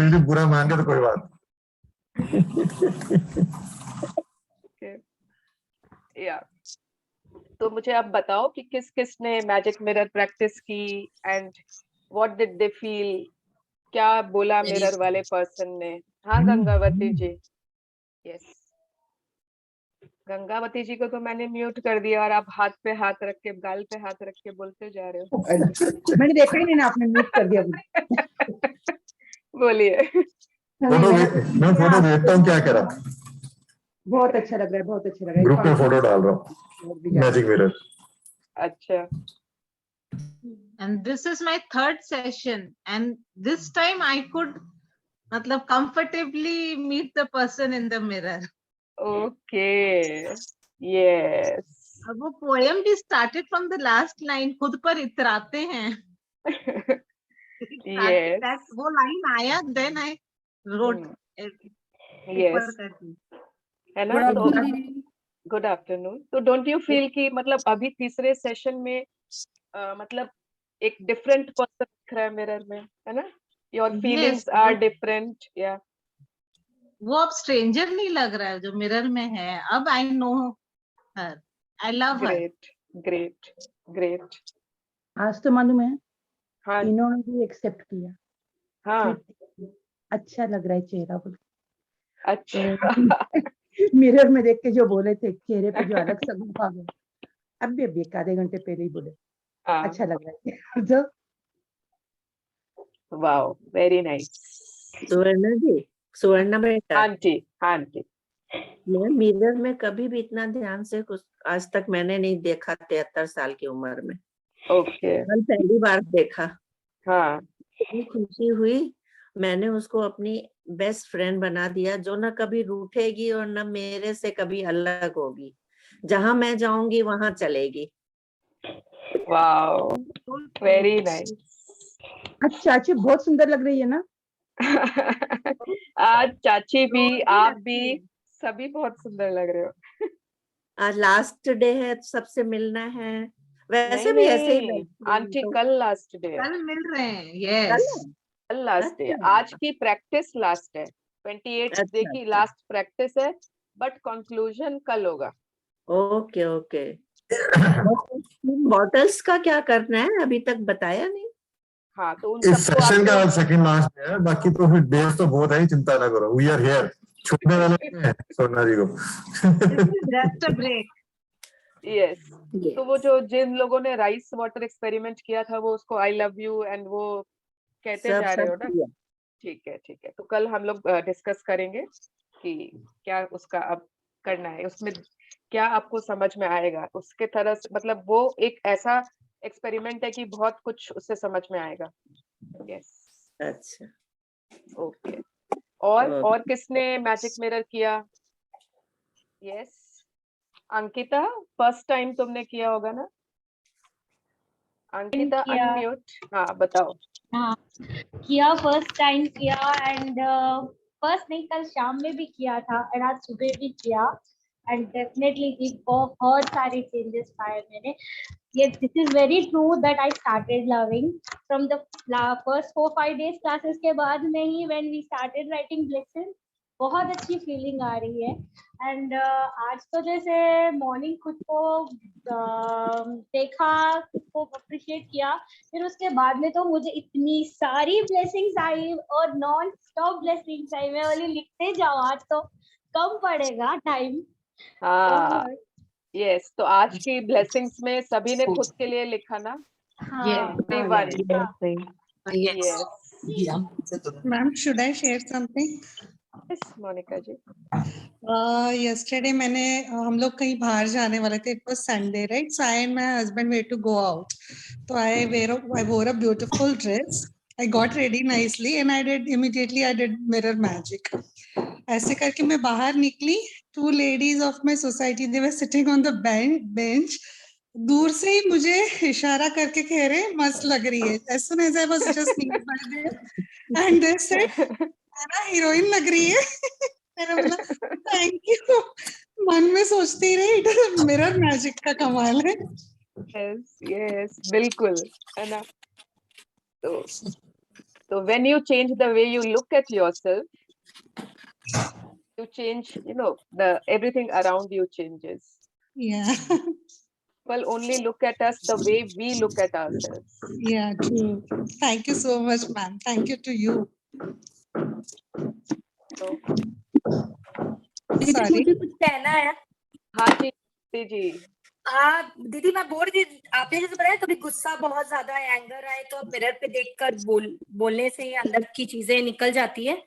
Relative बुरा मान गया तो कोई बात या तो मुझे आप बताओ कि किस किस ने मैजिक मिरर प्रैक्टिस की and what did they feel, क्या बोला मिरर वाले पर्सन ने? हाँ गंगावती जी, यस गंगावती जी को तो मैंने म्यूट कर दिया और आप हाथ पे हाथ रख के, गाल पे हाथ रख के बोलते जा रहे हो। मैंने देखा ही नहीं ना, आपने म्यूट कर दिया मुझे। बोलिए। फोटो मैं फोटो भेजता हूँ, क्या करा। बहुत अच्छा लग रहा है, बहुत अच्छा लग रहा है। ग्रुप पे फोटो डाल रहा हूँ मैजिक मिरर। अच्छा, And this is my third session, and this time I could matlab comfortably meet the person in the mirror. okay, yes. अब वो poem भी started from the last line, खुद पर इतराते हैं। Yes. That वो line आया, then I wrote Yes. है ना? तो गुड आफ्टरनून। तो डोंट यू फील कि मतलब अभी तीसरे सेशन में मतलब एक डिफरेंट पर्सन दिख रहा है मिरर में, है ना? योर फीलिंग्स आर डिफरेंट, या वो अब स्ट्रेंजर नहीं लग रहा है जो मिरर में है, अब I know her, I love her. Great great great. आज तो मालूम है, हाँ इन्होंने भी एक्सेप्ट किया। हाँ, अच्छा लग रहा है चेहरा बोल। अच्छा। मिरर में देख के जो बोले थे, चेहरे पे जो अलग सा गुस्सा आ गया, अभी एक आधे घंटे पहले ही बोले अच्छा लग रहा है। जो वाओ, वेरी नाइस। सुवर्णा जी, सुवर्णा बेटा, आंटी, आंटी, मैं मिरर में कभी भी इतना ध्यान से कुछ आज तक मैंने नहीं देखा 73 साल की उम्र में। ओके, कल पहली बार देखा, हाँ इतनी खुशी हुई। मैंने उसको अपनी बेस्ट फ्रेंड बना दिया, जो न कभी रूठेगी और न मेरे से कभी अलग होगी। जहां मैं जाऊंगी वहां चलेगी। Wow, very nice. अच्छा चाची बहुत सुंदर लग रही है ना। आज चाची भी, आप भी, सभी बहुत सुंदर लग रहे हो। आज लास्ट डे है, सबसे मिलना है। वैसे नहीं भी ऐसे ही नहीं बैठती हूँ आंटी, तो। कल लास्ट डे है, कल मिल रहे हैं, कल यस। है? कल लास्ट डे। अच्छा। आज की प्रैक्टिस लास्ट है, 28 डे की अच्छा। लास्ट प्रैक्टिस है, बट कंक्लूजन कल होगा। Okay okay. बॉटल्स का क्या करना है, अभी तक बताया नहीं। हाँ, तो उन इस सबको सेशन का आप सेकंड लास्ट है, बाकी तो फिर डेज तो बहुत है, चिंता ना करो, वी आर हियर। छूटने वाले नहीं है सोना जी को। Just a break. यस। तो वो जो जिन लोगों ने राइस वाटर एक्सपेरिमेंट किया था, वो उसको आई लव यू एंड वो कहते सब जा रहे सब हो ना? किया। ठीक है ठीक है। तो कल हम लोग डिस्कस करेंगे कि क्या उसका अब करना है, उसमें क्या आपको समझ में आएगा उसके तरह से, मतलब वो एक ऐसा एक्सपेरिमेंट है कि बहुत कुछ उससे समझ में आएगा। यस, अच्छा। ओके। और किसने मैजिक मिरर किया? यस, अंकिता, फर्स्ट टाइम तुमने किया होगा ना? अंकिता अनम्यूट, हाँ बताओ। हाँ किया, फर्स्ट टाइम किया एंड फर्स्ट नहीं, कल शाम में भी किया था एंड आज सुबह भी किया एंड डेफिनेटली बहुत सारे चेंजेस पाए मैंने। Yes, this is very true that I started loving from the first 4-5 days classes के बाद में ही when we started writing blessings, बहुत अच्छी फीलिंग आ रही है एंड आज तो जैसे मॉर्निंग खुद को देखा, खुद को अप्रिशिएट किया, फिर उसके बाद में तो मुझे इतनी सारी ब्लेसिंग्स आई और नॉन स्टॉप ब्लेसिंग्स आई। मैं बोली लिखते जाओ, आज तो कम पड़ेगा टाइम। हाँ यस, तो आज की ब्लेसिंग्स में सभी ने खुद के लिए लिखा ना? Everyone. Yes. Ma'am, should I share something? Yes, Monika ji. Yesterday मैंने हम लोग कहीं बाहर जाने वाले थे. It was Sunday, right? So I and my husband were to go out. So I wore a beautiful dress. I got ready nicely and I did mirror magic. ऐसे करके मैं बाहर निकली. 2 ladies of my society, they were sitting on the bench. दूर से ही मुझे इशारा करके कह रहे मस्त लग रही है. As soon as I was just near by them and they said heroine लग रही है. मैंने बोला थैंक यू. मन में सोचती ही रही, इट मिरर मैजिक का कमाल है. यस यस, बिल्कुल, है ना? तो So when you change the way you look at yourself, you change, the everything around you changes. Yeah. People only look at us the way we look at ourselves. Yeah, true. Thank you so much, ma'am. Thank you to you. So, दीदी Sorry. मुझे कुछ कहना है। हाँ जी। दीदी मैं बोल रही थी, आपने जैसे बताया कभी गुस्सा बहुत ज्यादा एंगर आए तो मिरर पे देखकर बोलने से अंदर की चीजें निकल जाती है।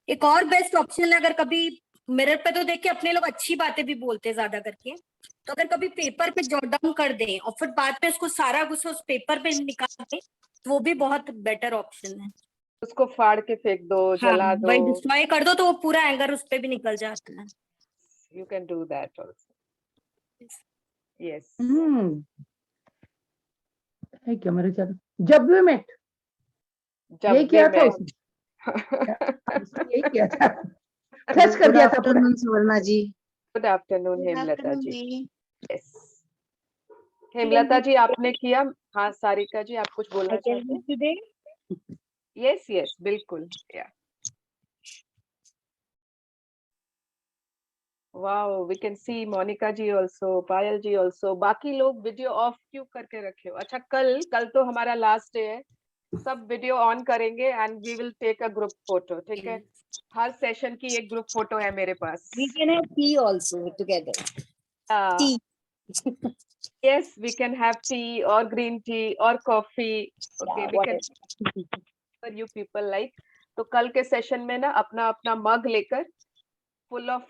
एक और बेस्ट ऑप्शन है, अगर कभी मिरर पे तो देख के अपने लोग अच्छी बातें भी बोलते हैं ज्यादा करके, तो अगर कभी पेपर पे जॉट डाउन कर दें और फिर बाद में उसको सारा गुस्सा उस पेपर पे निकाल दें, तो वो भी बहुत बेटर ऑप्शन है। उसको फाड़ के फेंक दो, जला दो, वही डिस्ट्रॉय कर दो तो वो पूरा एंगर उस पे भी निकल जाता है। You can do that also. Yes. है क्या मेरे साथ? जब भी मैं यही किया था उसने यही किया था, फ्लश कर दिया था पूरा। सुवर्णा जी। Good afternoon, हेमलता जी। Yes. हेमलता जी आपने किया? हाँ सारिका जी आप कुछ बोलना चाहते हैं? Yes, बिल्कुल। Yeah. Wow, we can see Monica ji also, Payal ji also, बाकी लोग वीडियो ऑफ क्यों करके रखे हो? अच्छा कल तो हमारा लास्ट डे है, सब वीडियो ऑन करेंगे and we will take a group photo, ठीक है? हर सेशन की एक ग्रुप फोटो है मेरे पास। We can have tea also together. Tea. Yes, we can have tea or green tea or coffee. Okay, Yeah, we can for you people like. तो कल के session में ना अपना अपना मग लेकर फुल ऑफ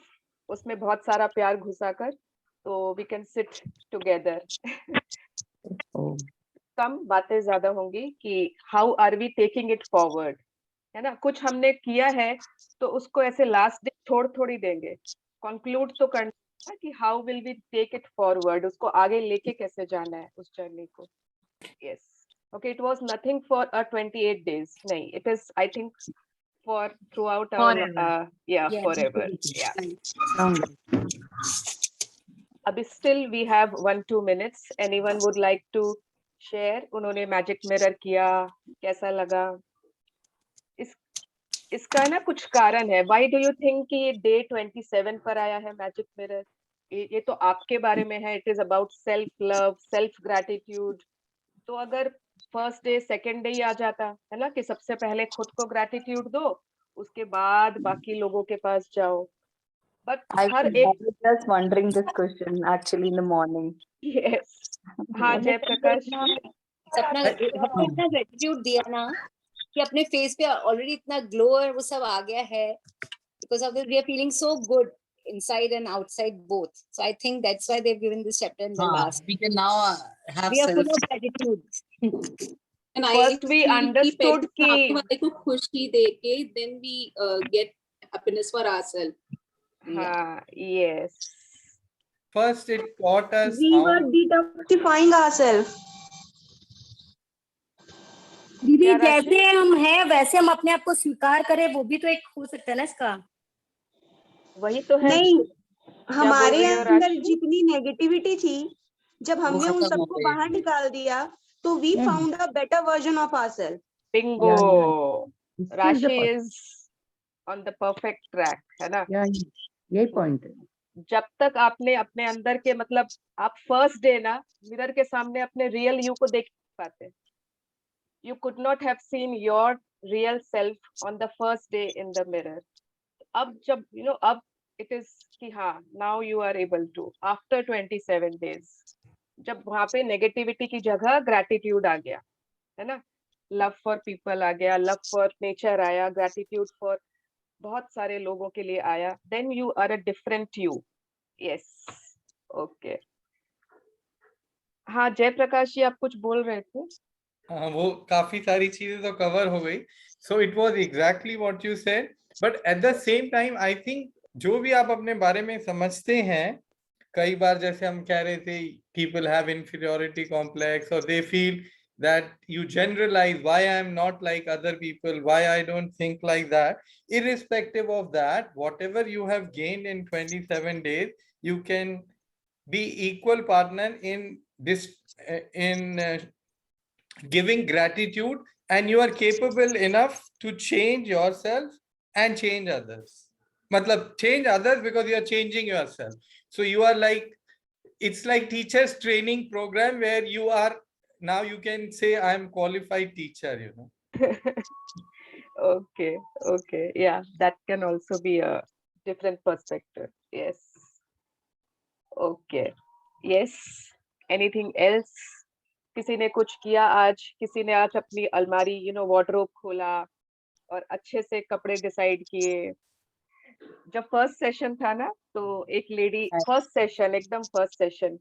उसमें बहुत सारा प्यार घुसाकर तो वी कैन सिट टुगेदर। कम बातें ज्यादा होंगी कि how are we taking it forward, है ना? कुछ हमने किया है तो उसको ऐसे लास्ट डे छोड़ थोड़ी देंगे, कंक्लूड तो करना है कि how will we take it forward, उसको आगे लेके कैसे जाना है उस जर्नी को। Yes okay, it was nothing for 28 days, नहीं, it is I think for throughout our forever. Abhi still we have 1-2 minutes. Anyone would like to share? उन्होंने मैजिक मिरर किया, कैसा लगा? इसका ना कुछ कारण है। Why do you think कि ये day 27 पर आया है मैजिक मिरर? ये तो आपके बारे में है। It is about self love, self gratitude. तो अगर फर्स्ट डे सेकेंड डे ही आ जाता है ना कि सबसे पहले खुद को ग्रेटिट्यूड दो, उसके बाद बाकी लोगों के पास जाओ, बट हर एक just wondering this question actually in the morning. Yes. हाँ जयप्रकाश, अपना इतना ग्रेटिट्यूड दिया ना कि अपने फेस पे ऑलरेडी इतना ग्लो और वो सब आ गया है, because of this we are feeling so good inside and outside both. So I think that's why they've given this chapter in the last. We can now have We are full of gratitude. And first we understood कि वाले को खुशी देके then we get happiness for ourselves. हाँ, yes. First it taught us we were detoxifying ourselves. दीदी जैसे हम हैं वैसे हम अपने आप को स्वीकार करें, वो भी तो एक हो सकता है ना इसका। वही तो है। नहीं, हमारे अंदर जितनी नेगेटिविटी थी, जब हमने उन सबको बाहर निकाल दिया तो we found a better version of ourselves. Bingo. Rashi is on the perfect track, है ना? यही पॉइंट है। जब तक आपने अपने अंदर के मतलब आप फर्स्ट डे ना मिरर के सामने अपने रियल यू को देख पाते, you could not have seen your real self on the first day in the mirror. अब जब अब it is कि हाँ now you are able to after 27 days, जब वहां पे नेगेटिविटी की जगह ग्रेटिट्यूड आ गया, है ना? लव फॉर पीपल आ गया, लव फॉर नेचर आया, ग्रेटिट्यूड फॉर बहुत सारे लोगों के लिए आया, then you are a different you. Yes okay. हाँ जयप्रकाश जी आप कुछ बोल रहे थे? हाँ, वो काफी सारी चीजें तो कवर हो गई। So it was exactly what you said, but at the same time I think जो भी आप अपने बारे में समझते हैं, कई बार जैसे हम कह रहे थे people have inferiority complex or they feel that you generalize why I am not like other people, why I don't think like that. Irrespective of that, whatever you have gained in 27 days, you can be equal partner in this in giving gratitude and you are capable enough to change yourself and change others. Matlab change others because you are changing yourself. So you are like, it's like teachers training program where you are now, you can say I am qualified teacher, you know. Okay, yeah, that can also be a different perspective. Yes. Okay. Yes. Anything else? किसी ने कुछ किया आज? किसी ने आज अपनी अलमारी, वार्डरोब खोला और अच्छे से कपड़े डिसाइड किए? जब फर्स्ट सेशन था ना, तो एक लेडी, एकदम फर्स्ट सेशन,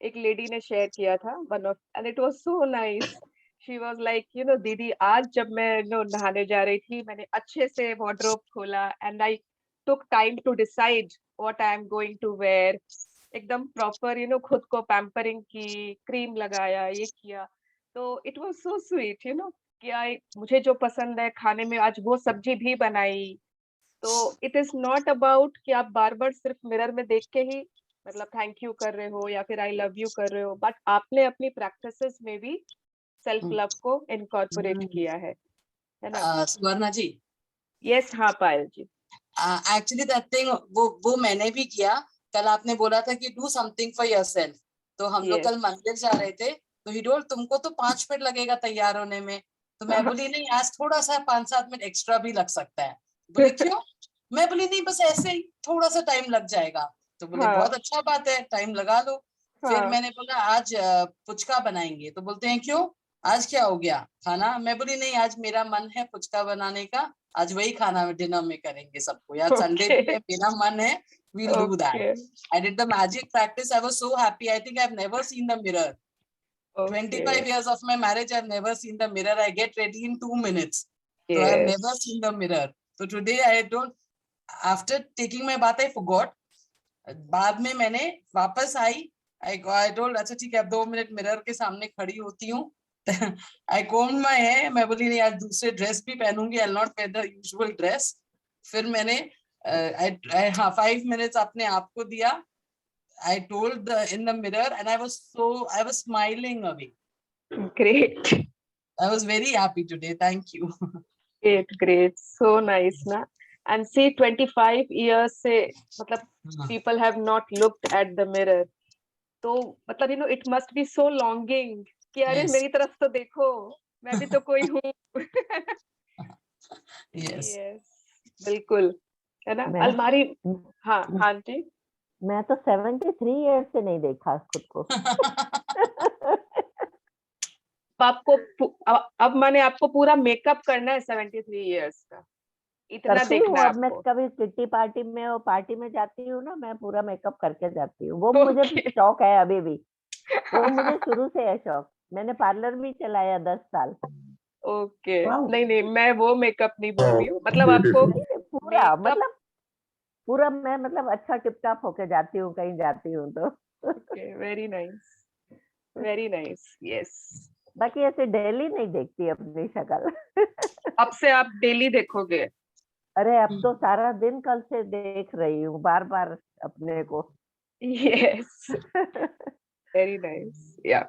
एक लेडी ने शेयर किया था, one of, and it was so nice. She was like, दीदी, आज जब मैं नहाने जा रही थी, मैंने अच्छे से वार्डरोब खोला and I took time to decide what I am going to wear. एकदम प्रॉपर, खुद को पैम्परिंग की, क्रीम लगाया, ये किया. तो इट वाज सो स्वीट, कि मुझे जो पसंद है खाने में, आज वो सब्जी भी बनाई. तो इट इज नॉट अबाउट कि आप बार बार सिर्फ मिरर में देख के ही मतलब थैंक यू कर रहे हो या फिर आई लव यू कर रहे हो, बट आपने अपनी प्रैक्टिसेस में भी सेल्फ लव को इनकॉर्पोरेट किया है ना? सुवर्णा जी. यस, हाँ पायल जी. एक्चुअली दैट थिंग वो मैंने भी किया. कल आपने बोला था कि डू समथिंग फॉर योरसेल्फ. तो हम लोग कल मंदिर जा रहे थे, तो ही टोल्ड तुमको तो 5 मिनट लगेगा तैयार होने में. तो मैं बोली नहीं, आज थोड़ा सा 5-7 मिनट एक्स्ट्रा भी लग सकता है. बोले क्यों? मैं बोली नहीं, बस ऐसे ही थोड़ा सा टाइम लग जाएगा. तो बोले बहुत अच्छा बात है, टाइम लगा लो. फिर मैंने बोला आज पुचका बनाएंगे. तो बोलते हैं क्यों, आज क्या हो गया खाना? मैं बोली नहीं, आज मेरा मन है पुचका बनाने का, आज वही खाना डिनर में करेंगे सबको. यार संडे पे मेरा मन है, we'll do that. I did the magic practice. I was so happy. I think I've never seen the mirror. 25 years of my marriage, I've never seen the mirror. I get ready in 2 minutes. So I've never seen the mirror. So today I don't, after taking my bath, I forgot. बाद में मैंने वापस आई, I told अच्छा ठीक है, अब 2 minute mirror के सामने खड़ी होती हूँ. I combed my hair. मैं बोली नहीं, आज दूसरे ड्रेस भी पहनूंगी. I'll not wear the usual dress. फिर मैंने 5 minutes अपने आप को दिया. I told in the mirror and I was smiling away. Great. I was very happy today. Thank you. Great. So nice, na? And see, 25 years से मतलब people have not looked at the mirror. तो मतलब it must be so longing कि अरे मेरी तरफ तो देखो, मैं भी तो कोई हूँ. Yes. बिल्कुल, है ना? अलमारी. हाँ आंटी. मैं तो 73 इयर्स से नहीं देखा खुद को. अब मैंने आपको पूरा मेकअप करना है 73 इयर्स का, इतना देखना है आपको. मैं कभी किट्टी पार्टी में और पार्टी में जाती हूँ ना, मैं पूरा मेकअप करके जाती हूँ. वो मुझे शौक है अभी भी, वो मुझे शुरू से है शौक. मैंने पार्लर भी चलाया 10 साल. ओके. नहीं, मैं वो मेकअप नहीं बोल रही हूँ. मतलब आपको पूरा मैं मतलब अच्छा टिप-टॉप होके जाती हूँ, कहीं जाती हूँ तो. Okay, very nice. यस. बाकी ऐसे डेली नहीं देखती अपनी शक्ल. अब से आप डेली देखोगे? अरे अब तो सारा दिन कल से देख रही हूँ बार-बार अपने को. यस. Very nice. या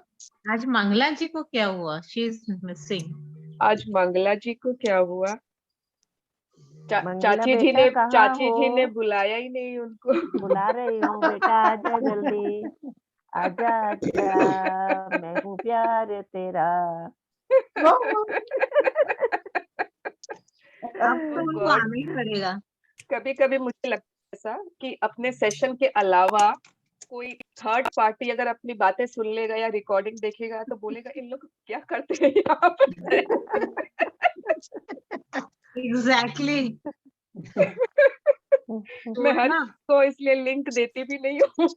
आज मंगला जी को क्या हुआ? She is missing. आज मंगला जी को क्या हुआ? चाची जी ने बुलाया ही नहीं उनको. बुला रही हूँ, बेटा आजा जल्दी, आजा आजा, मैं हूँ प्यार तेरा. आपको उनको आना ही पड़ेगा. कभी मुझे लगता है ऐसा कि अपने सेशन के अलावा कोई थर्ड पार्टी अगर अपनी बातें सुन लेगा या रिकॉर्डिंग देखेगा तो बोलेगा इन लोग क्या करते हैं यहाँ पर. Exactly. मैं हर को इसलिए लिंक देती भी नहीं हूँ.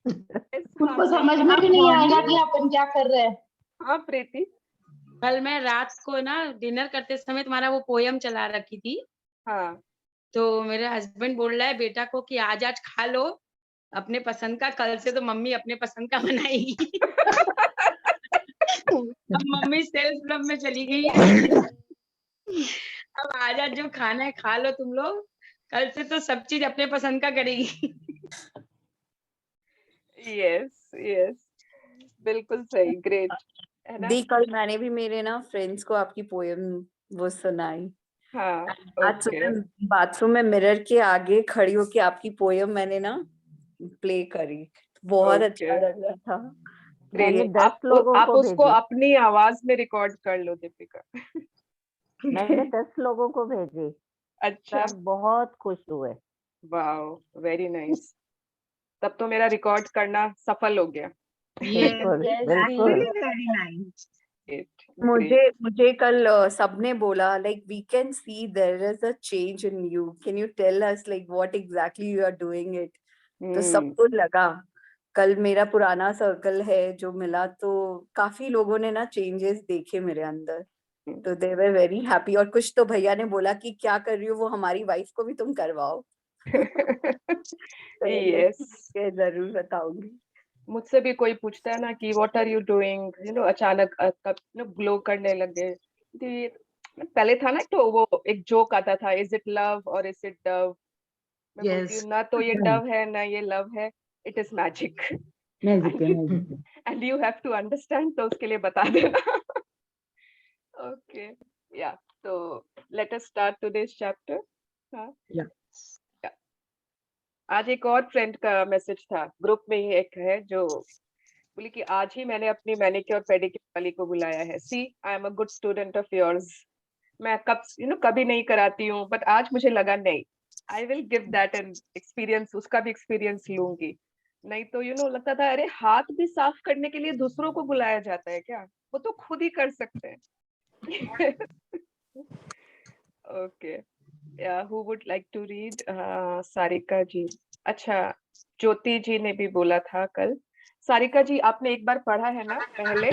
उनको समझ में भी नहीं आएगा कि अपन क्या कर रहे हैं. हाँ प्रीति, कल मैं रात को ना डिनर करते समय तुम्हारा वो पोयम चला रखी थी. हाँ. तो मेरे हस्बैंड बोल रहा है बेटा को कि आज खा लो अपने पसंद का, कल से तो मम्मी अपने पसंद का बनाएगी. अब मम्मी सेल्फ लव में चली गई है. अब आज जो खाना है खा लो तुम लोग, कल से तो सब चीज अपने पसंद का करेगी. यस, बिल्कुल सही. ग्रेट. है ना? दी कल मैंने भी मेरे ना फ्रेंड्स को आपकी पोयम वो सुनाई। हाँ, आज ओके, सुबह बाथरूम में मिरर के आगे खड़ी होके आपकी पोयम मैंने ना प्ले करी, बहुत अच्छा ओके, लग रहा था। मैंने ग्रेट। 10 लोगों आप को उसको भेजी, अपनी आवाज में रिकॉर्ड कर लो दीपिका। मैंने 10 लोगों को भेजी, अच्छा, सब बहुत खुश हुए। Wow, very nice. तब तो मेरा रिकॉर्ड करना सफल हो गया। बिल्कुल Yes, बिल्कुल। actually very nice. मुझे कल सबने बोला like we can see there is a change in you, can you tell us like what exactly you are doing it? तो सबको लगा। कल मेरा पुराना सर्कल है जो मिला, तो काफी लोगों ने ना चेंजेस देखे मेरे अंदर, तो दे वर वेरी हैप्पी। और कुछ तो भैया ने बोला कि क्या कर रही हो, वो हमारी वाइफ को भी तुम करवाओ। यस, जरूर बताऊंगी। मुझसे भी कोई पूछता है ना कि व्हाट आर यू डूइंग, अचानक ग्लो करने लग गए। पहले था ना तो वो एक जोक आता था, इज इट लव और इज इट डव। मैं बोलती हूँ ना तो ये डव है ना ये लव है, इट इज मैजिक। मैजिक है, मैजिक है। And you have to understand, तो उसके लिए बता देना। ओके, या तो let us start today's chapter. हाँ, आज एक और फ्रेंड का मैसेज था ग्रुप में ही, एक है जो बोली कि आज ही मैंने अपनी मैनिक्योर पेडिक्योर वाली को बुलाया है। See, I am a good student of yours. मैं कभी नहीं कराती हूँ, बट आज मुझे लगा नहीं, I will give that an experience, उसका भी एक्सपीरियंस लूंगी। नहीं तो लगता था अरे हाथ भी साफ करने के लिए दूसरों को बुलाया जाता है क्या, वो तो खुद ही कर सकते हैं। Okay, who would like to read? Sarika ji. अच्छा, ज्योति जी ने भी बोला था कल। सारिका जी, आपने एक बार पढ़ा है ना पहले?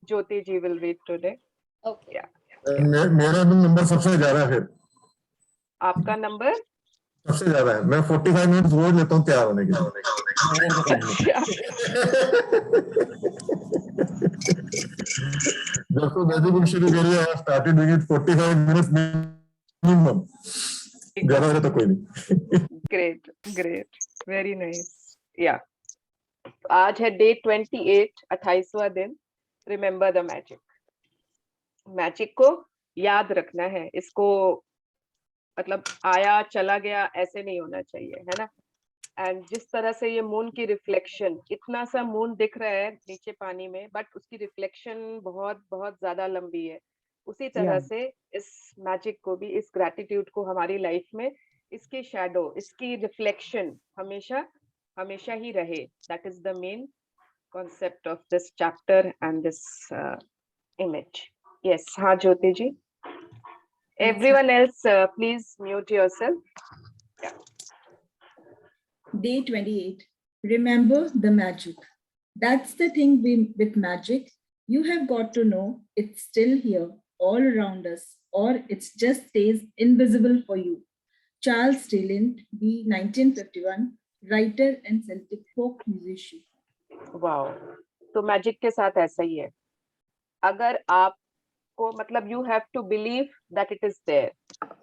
ज्योति जी विल रीड टुडे। Okay. मेरा नंबर सबसे ज्यादा है फिर। आपका नंबर सबसे ज्यादा है, मैं 45 मिनट रोज लेता हूँ तैयार होने के लिए। जब तो मैजिक बुक शुरू करी है, started doing it 45 minutes minimum, ज्यादा तो कोई नहीं। Great, great, very nice. या आज है डे 28, 28वां दिन। Remember the magic. मैजिक को याद रखना है, इसको मतलब आया चला गया ऐसे नहीं होना चाहिए, है ना? एंड जिस तरह से ये मून की रिफ्लेक्शन, इतना सा मून दिख रहा है नीचे पानी में, बट उसकी रिफ्लेक्शन बहुत बहुत ज्यादा लंबी है। उसी तरह से इस मैजिक को भी, इस ग्रैटिट्यूड को हमारी लाइफ में, इसकी शैडो, इसकी रिफ्लेक्शन हमेशा हमेशा ही रहे। That is the main concept of this chapter and this image. Yes, हाँ ज्योति जी. Everyone else, please mute yourself. Yeah. Day 28. Remember the magic. That's the thing with magic. You have got to know it's still here, all around us, or it just stays invisible for you. Charles Tilland, B. 1951, writer and Celtic folk musician. Wow, तो magic के साथ ऐसा ही है। अगर आपको मतलब you have to believe that it is there,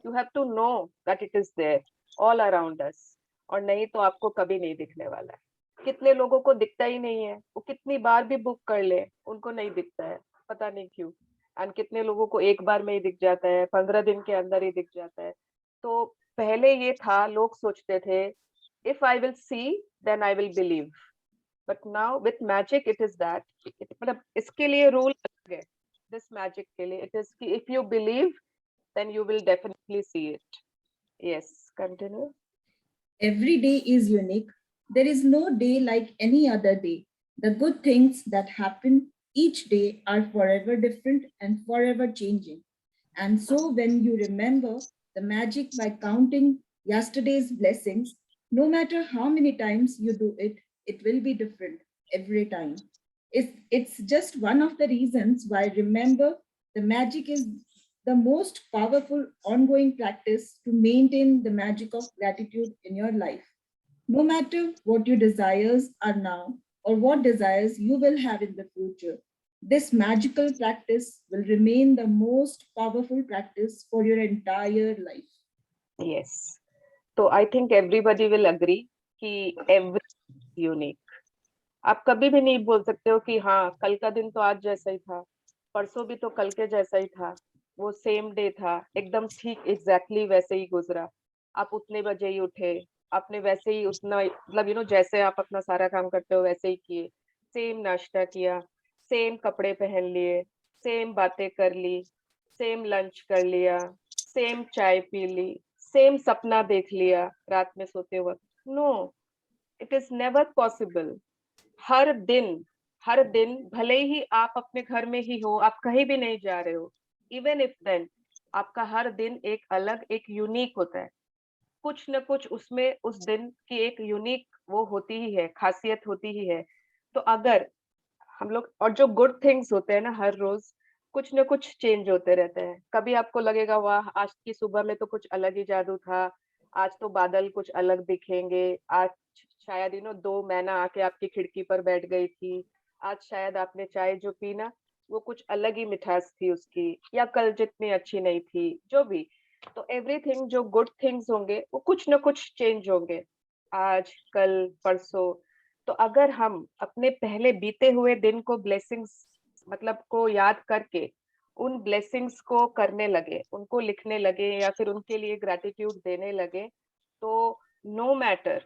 you have to know that it is there all around us, और नहीं तो आपको कभी नहीं दिखने वाला है। कितने लोगों को दिखता ही नहीं है, वो कितनी बार भी बुक कर ले उनको नहीं दिखता है, पता नहीं क्यों। एंड कितने लोगों को एक बार में ही दिख जाता है, 15 दिन के अंदर ही दिख जाता है। तो पहले ये था, लोग सोचते थे if I will see then I will believe, but now with magic it is that मतलब इसके लिए रूल अलग है। this magic के लिए it is कि if you believe then you will definitely see it. Yes, continue. Every day is unique. There is no day like any other day. The good things that happen each day are forever different and forever changing. And so when you remember the magic by counting yesterday's blessings, no matter how many times you do it, it will be different every time. It's just one of the reasons why remember the magic is the most powerful ongoing practice to maintain the magic of gratitude in your life. No matter what your desires are now or what desires you will have in the future, this magical practice will remain the most powerful practice for your entire life. Yes, so I think everybody will agree कि every unique, आप कभी भी नहीं बोल सकते हो कि हाँ कल का दिन तो आज जैसा ही था, परसों भी तो कल के जैसा ही था, वो सेम डे था, एकदम ठीक एग्जैक्टली वैसे ही गुजरा, आप उतने बजे ही उठे, आपने वैसे ही उतना मतलब जैसे आप अपना सारा काम करते हो वैसे ही किए, सेम नाश्ता किया, सेम कपड़े पहन लिए, सेम बातें कर ली, सेम लंच कर लिया, सेम चाय पी ली, सेम सपना देख लिया रात में सोते वक्त। No, it is never possible. हर दिन भले ही आप अपने घर में ही हो, आप कहीं भी नहीं जा रहे हो, इवन इफ देन आपका हर दिन एक अलग, एक यूनिक होता है, कुछ न कुछ उसमें उस दिन की एक यूनिक वो होती ही है, खासियत होती ही है। तो अगर हम लोग, और जो गुड थिंग्स होते हैं ना, हर रोज कुछ न कुछ चेंज होते रहते हैं। कभी आपको लगेगा वाह आज की सुबह में तो कुछ अलग ही जादू था, आज तो बादल कुछ अलग दिखेंगे, आज शायद दो मैना आके आपकी खिड़की पर बैठ गई थी, आज शायद आपने चाय जो पी ना वो कुछ अलग ही मिठास थी उसकी, या कल जितनी अच्छी नहीं थी, जो भी। तो एवरीथिंग जो गुड थिंग्स होंगे वो कुछ न कुछ चेंज होंगे, आज कल परसों। तो अगर हम अपने पहले बीते हुए दिन को ब्लेसिंग्स मतलब को याद करके उन ब्लेसिंग्स को करने लगे, उनको लिखने लगे, या फिर उनके लिए ग्रैटिट्यूड देने लगे, तो नो मैटर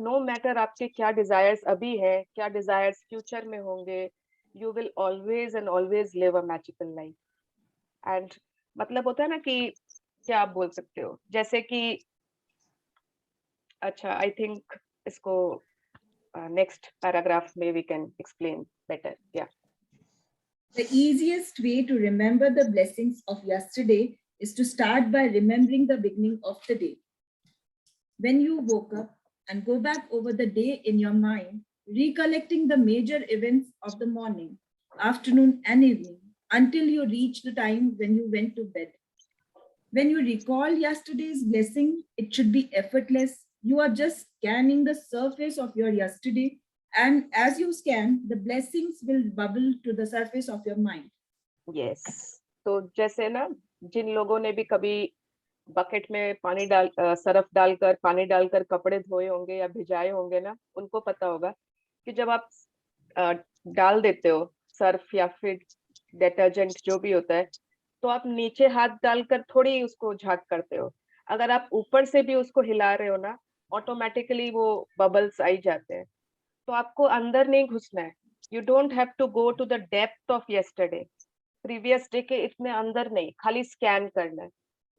नो मैटर आपके क्या डिजायर्स अभी है, क्या डिजायर्स फ्यूचर में होंगे, you will always and always live a magical life. And होता है ना कि क्या आप बोल सकते हो, जैसे कि अच्छा आई थिंक इसको next paragraph may we can explain better. Yeah. The easiest way to remember the blessings of yesterday is to start by remembering the beginning of the day. When you woke up and go back over the day in your mind, recollecting the major events of the morning, afternoon, and evening until you reach the time when you went to bed. When you recall yesterday's blessing, it should be effortless. You are just scanning the surface of your yesterday, and as you scan, the blessings will bubble to the surface of your mind. Yes. तो जैसे ना जिन लोगों ने भी कभी bucket में पानी Surf डालकर पानी डालकर कपड़े धोए होंगे या भिजाए होंगे ना, उनको पता होगा कि जब आप डाल देते हो सर्फ या फिर डिटर्जेंट जो भी होता है, तो आप नीचे हाथ डालकर थोड़ी उसको झाग करते हो, अगर आप ऊपर से भी उसको हिला रहे हो ना, ऑटोमेटिकली वो बबल्स आई जाते हैं। तो आपको अंदर नहीं घुसना है, you don't have to go to the depth of yesterday, previous day के इतने अंदर नहीं, खाली स्कैन करना है,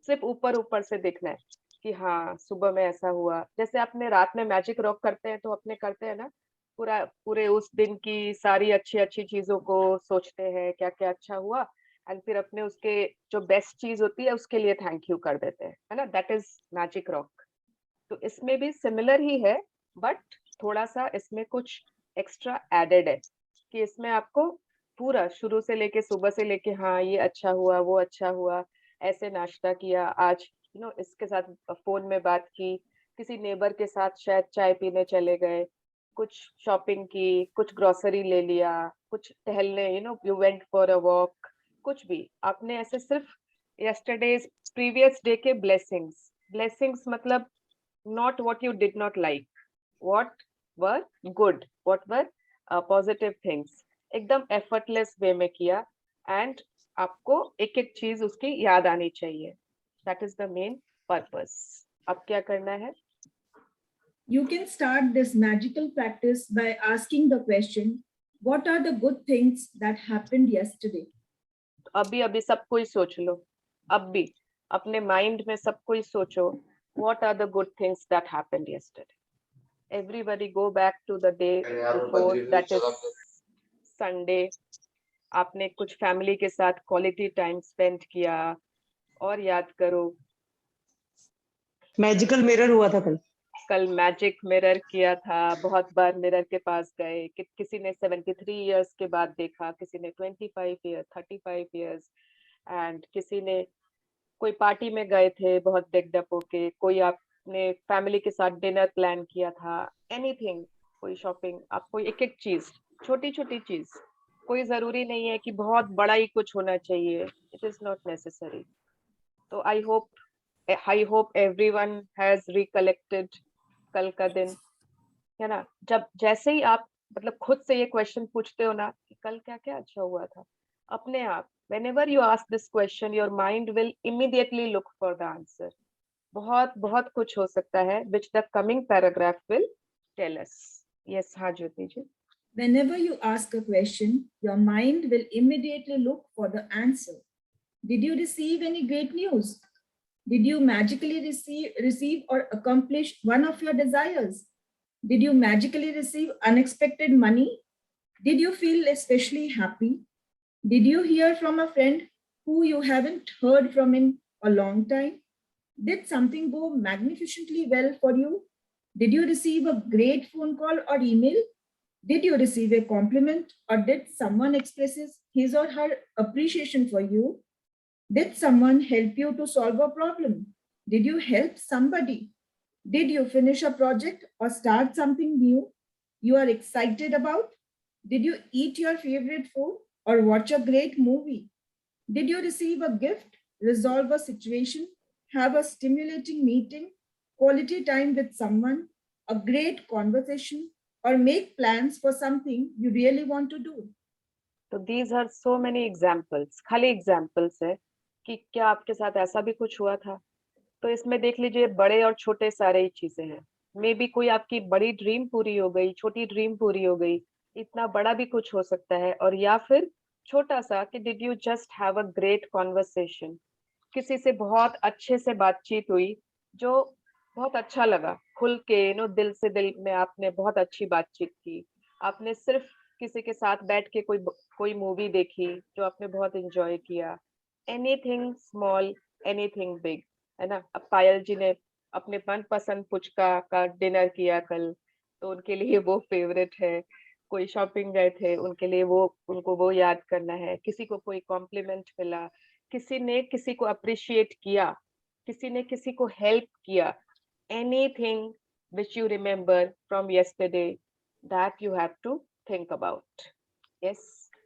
सिर्फ ऊपर ऊपर से देखना है कि हाँ सुबह में ऐसा हुआ। जैसे आपने रात में मैजिक रॉक करते हैं तो अपने करते हैं ना, पूरे उस दिन की सारी अच्छी अच्छी चीजों को सोचते हैं क्या क्या अच्छा हुआ, एंड फिर अपने उसके जो बेस्ट चीज होती है उसके लिए थैंक यू कर देते हैं, है ना, दैट इज मैजिक रॉक। तो इसमें भी सिमिलर ही है, बट थोड़ा सा इसमें कुछ एक्स्ट्रा एडेड है कि इसमें आपको पूरा शुरू से लेके सुबह से लेके हाँ ये अच्छा हुआ, वो अच्छा हुआ, ऐसे नाश्ता किया आज, इसके साथ फोन में बात की, किसी नेबर के साथ शायद चाय पीने चले गए, कुछ शॉपिंग की, कुछ ग्रोसरी ले लिया, कुछ टहलने, you went for a walk, कुछ भी आपने ऐसे सिर्फ यस्टरडेज प्रीवियस डे के ब्लेसिंग्स मतलब not what you did not like, what were good, what were positive things, एकदम effortless way में किया, and आपको एक एक चीज उसकी याद आनी चाहिए, that is the main purpose। अब क्या करना है? You can start this magical practice by asking the question, what are the good things that happened yesterday? अभी सबको ही सोच लो, अब भी अपने माइंड में सबको ही सोचो, what are the good things that happened yesterday? Everybody go back to the day before, that is Sunday, आपने कुछ फैमिली के साथ क्वालिटी टाइम स्पेंड किया, और याद करो मैजिकल मिरर हुआ था कल मैजिक मिरर किया था, बहुत बार मिरर के पास गए, किसी ने 73 इयर्स के बाद देखा, किसी ने 25 इयर्स, 35 इयर्स, एंड किसी ने कोई पार्टी में गए थे बहुत डेकड अप होके, कोई आपने फैमिली के साथ डिनर प्लान किया था, एनीथिंग, कोई शॉपिंग, आपको एक एक चीज, छोटी छोटी चीज, कोई जरूरी नहीं है कि बहुत बड़ा ही कुछ होना चाहिए, इट इज नॉट नेसेसरी। तो I hope everyone has recollected कल का दिन, है ना, जब जैसे ही आप मतलब खुद से ये क्वेश्चन पूछते हो ना कि कल क्या क्या अच्छा हुआ था, अपने आप whenever you ask this question your mind will immediately look for the answer. बहुत बहुत कुछ हो सकता है which the coming paragraph will tell us. Yes, हाँ ज्योति जी. Whenever you ask a question, your mind will immediately look for the answer. Did you receive any great news? Did you magically receive or accomplish one of your desires? Did you magically receive unexpected money? Did you feel especially happy? Did you hear from a friend who you haven't heard from in a long time? Did something go magnificently well for you? Did you receive a great phone call or email? Did you receive a compliment or did someone expresses his or her appreciation for you? Did someone help you to solve a problem? Did you help somebody? Did you finish a project or start something new you are excited about? Did you eat your favorite food or watch a great movie? Did you receive a gift, resolve a situation, have a stimulating meeting, quality time with someone, a great conversation, or make plans for something you really want to do? तो these are so many examples, खाली examples है कि क्या आपके साथ ऐसा भी कुछ हुआ था. तो इसमें देख लीजिए बड़े और छोटे सारे ही चीजें हैं. मे बी कोई आपकी बड़ी ड्रीम पूरी हो गई, छोटी ड्रीम पूरी हो गई, इतना बड़ा भी कुछ हो सकता है. और या फिर छोटा सा कि did you just have a great conversation, किसी से बहुत अच्छे से बातचीत हुई जो बहुत अच्छा लगा, खुल के दिल से दिल में आपने बहुत अच्छी बातचीत की. आपने सिर्फ किसी के साथ बैठ के कोई मूवी देखी जो आपने बहुत एंजॉय किया. एनीथिंग स्मॉल, एनीथिंग बिग, है ना. अब पायल जी ने अपने मनपसंद पुचका का डिनर किया कल, तो उनके लिए वो फेवरेट है. कोई शॉपिंग गए थे, उनके लिए उनको वो याद करना है. किसी को कोई कॉम्प्लीमेंट मिला, किसी ने किसी को अप्रिशिएट किया, किसी ने किसी को हेल्प किया. Anything which you remember from yesterday that you have to think about. Yes,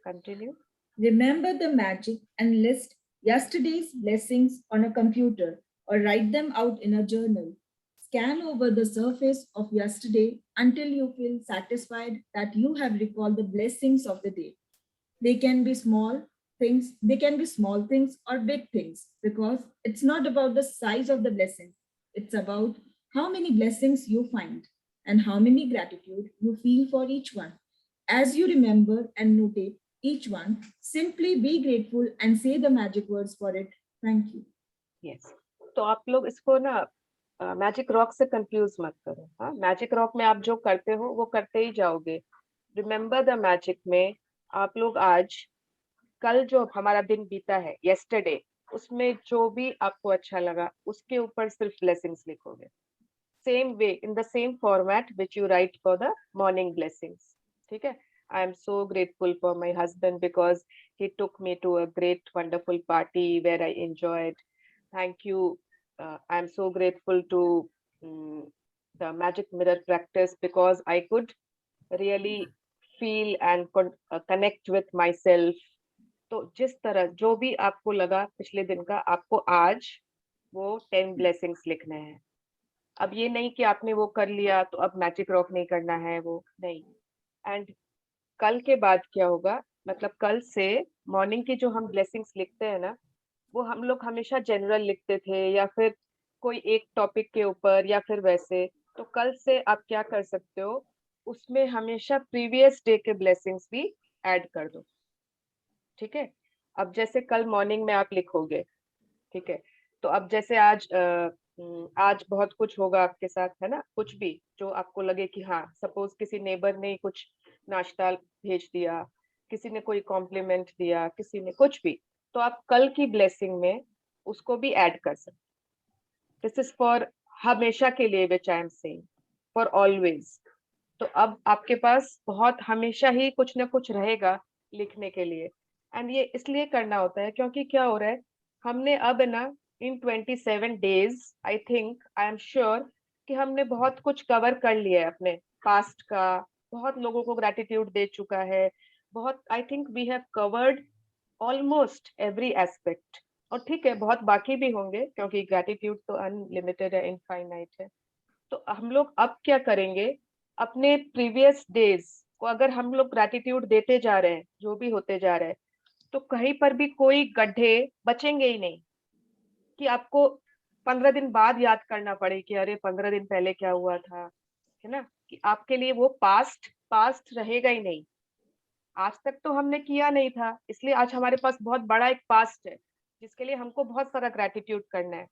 continue. Remember the magic and list yesterday's blessings on a computer or write them out in a journal. Scan over the surface of yesterday until you feel satisfied that you have recalled the blessings of the day. They can be small things or big things, because it's not about the size of the blessing. It's about how many blessings you find and how many gratitude you feel for each one. As you remember and notate each one, simply be grateful and say the magic words for it. Thank you. Yes. तो आप लोग इसको ना magic rock से confuse मत करो. हाँ, magic rock में आप जो करते हो वो करते ही जाओगे. रिमेम्बर द मैजिक में आप लोग आज कल जो हमारा दिन बीता है yesterday, उसमें जो भी आपको अच्छा लगा उसके ऊपर सिर्फ blessings लिखोगे. Same way, in the same format which you write for the morning blessings. ठीक है. I am so grateful for my husband because he took me to a great, wonderful party where I enjoyed. Thank you. I am so grateful to the magic mirror practice because I could really feel and connect with myself. तो जिस तरह जो भी आपको लगा पिछले दिन का, आपको आज वो 10 blessings लिखने हैं. अब ये नहीं कि आपने वो कर लिया तो अब मैजिक रॉक नहीं करना है, वो नहीं. एंड कल के बाद क्या होगा, मतलब कल से मॉर्निंग की जो हम ब्लेसिंग्स लिखते हैं ना, वो हम लोग हमेशा जनरल लिखते थे या फिर कोई एक टॉपिक के ऊपर या फिर वैसे. तो कल से आप क्या कर सकते हो, उसमें हमेशा प्रीवियस डे के ब्लेसिंग्स भी ऐड कर दो. ठीक है. अब जैसे कल मॉर्निंग में आप लिखोगे, ठीक है, तो अब जैसे आज बहुत कुछ होगा आपके साथ, है ना. कुछ भी जो आपको लगे कि हाँ, सपोज किसी नेबर ने कुछ नाश्ता भेज दिया, किसी ने कोई कॉम्प्लीमेंट दिया, किसी ने कुछ भी, तो आप कल की ब्लेसिंग में उसको भी ऐड कर सकते. दिस इज फॉर हमेशा के लिए, which I am saying for always. तो अब आपके पास बहुत हमेशा ही कुछ ना कुछ रहेगा लिखने के लिए. एंड ये इसलिए करना होता है क्योंकि क्या हो रहा है, हमने अब ना in 27 days, I think, I am sure कि हमने बहुत कुछ कवर कर लिया है अपने पास्ट का. बहुत लोगों को ग्रैटिट्यूड दे चुका है, बहुत, I think we have covered almost every aspect. और ठीक है, बहुत बाकी भी होंगे क्योंकि ग्रैटिट्यूड तो अनलिमिटेड है, इनफाइनाइट है. तो हम लोग अब क्या करेंगे, अपने प्रीवियस डेज को अगर हम लोग ग्रैटिट्यूड देते जा रहे हैं, जो भी होते जा रहे हैं, तो कहीं पर भी कोई गड्ढे बचेंगे ही नहीं कि आपको 15 दिन बाद याद करना पड़े कि अरे 15 दिन पहले क्या हुआ था, है ना? कि आपके लिए वो पास्ट रहेगा ही नहीं। आज तक तो हमने किया नहीं था, इसलिए आज हमारे पास बहुत बड़ा एक पास्ट है जिसके लिए हमको बहुत सारा ग्रैटिट्यूड करना है।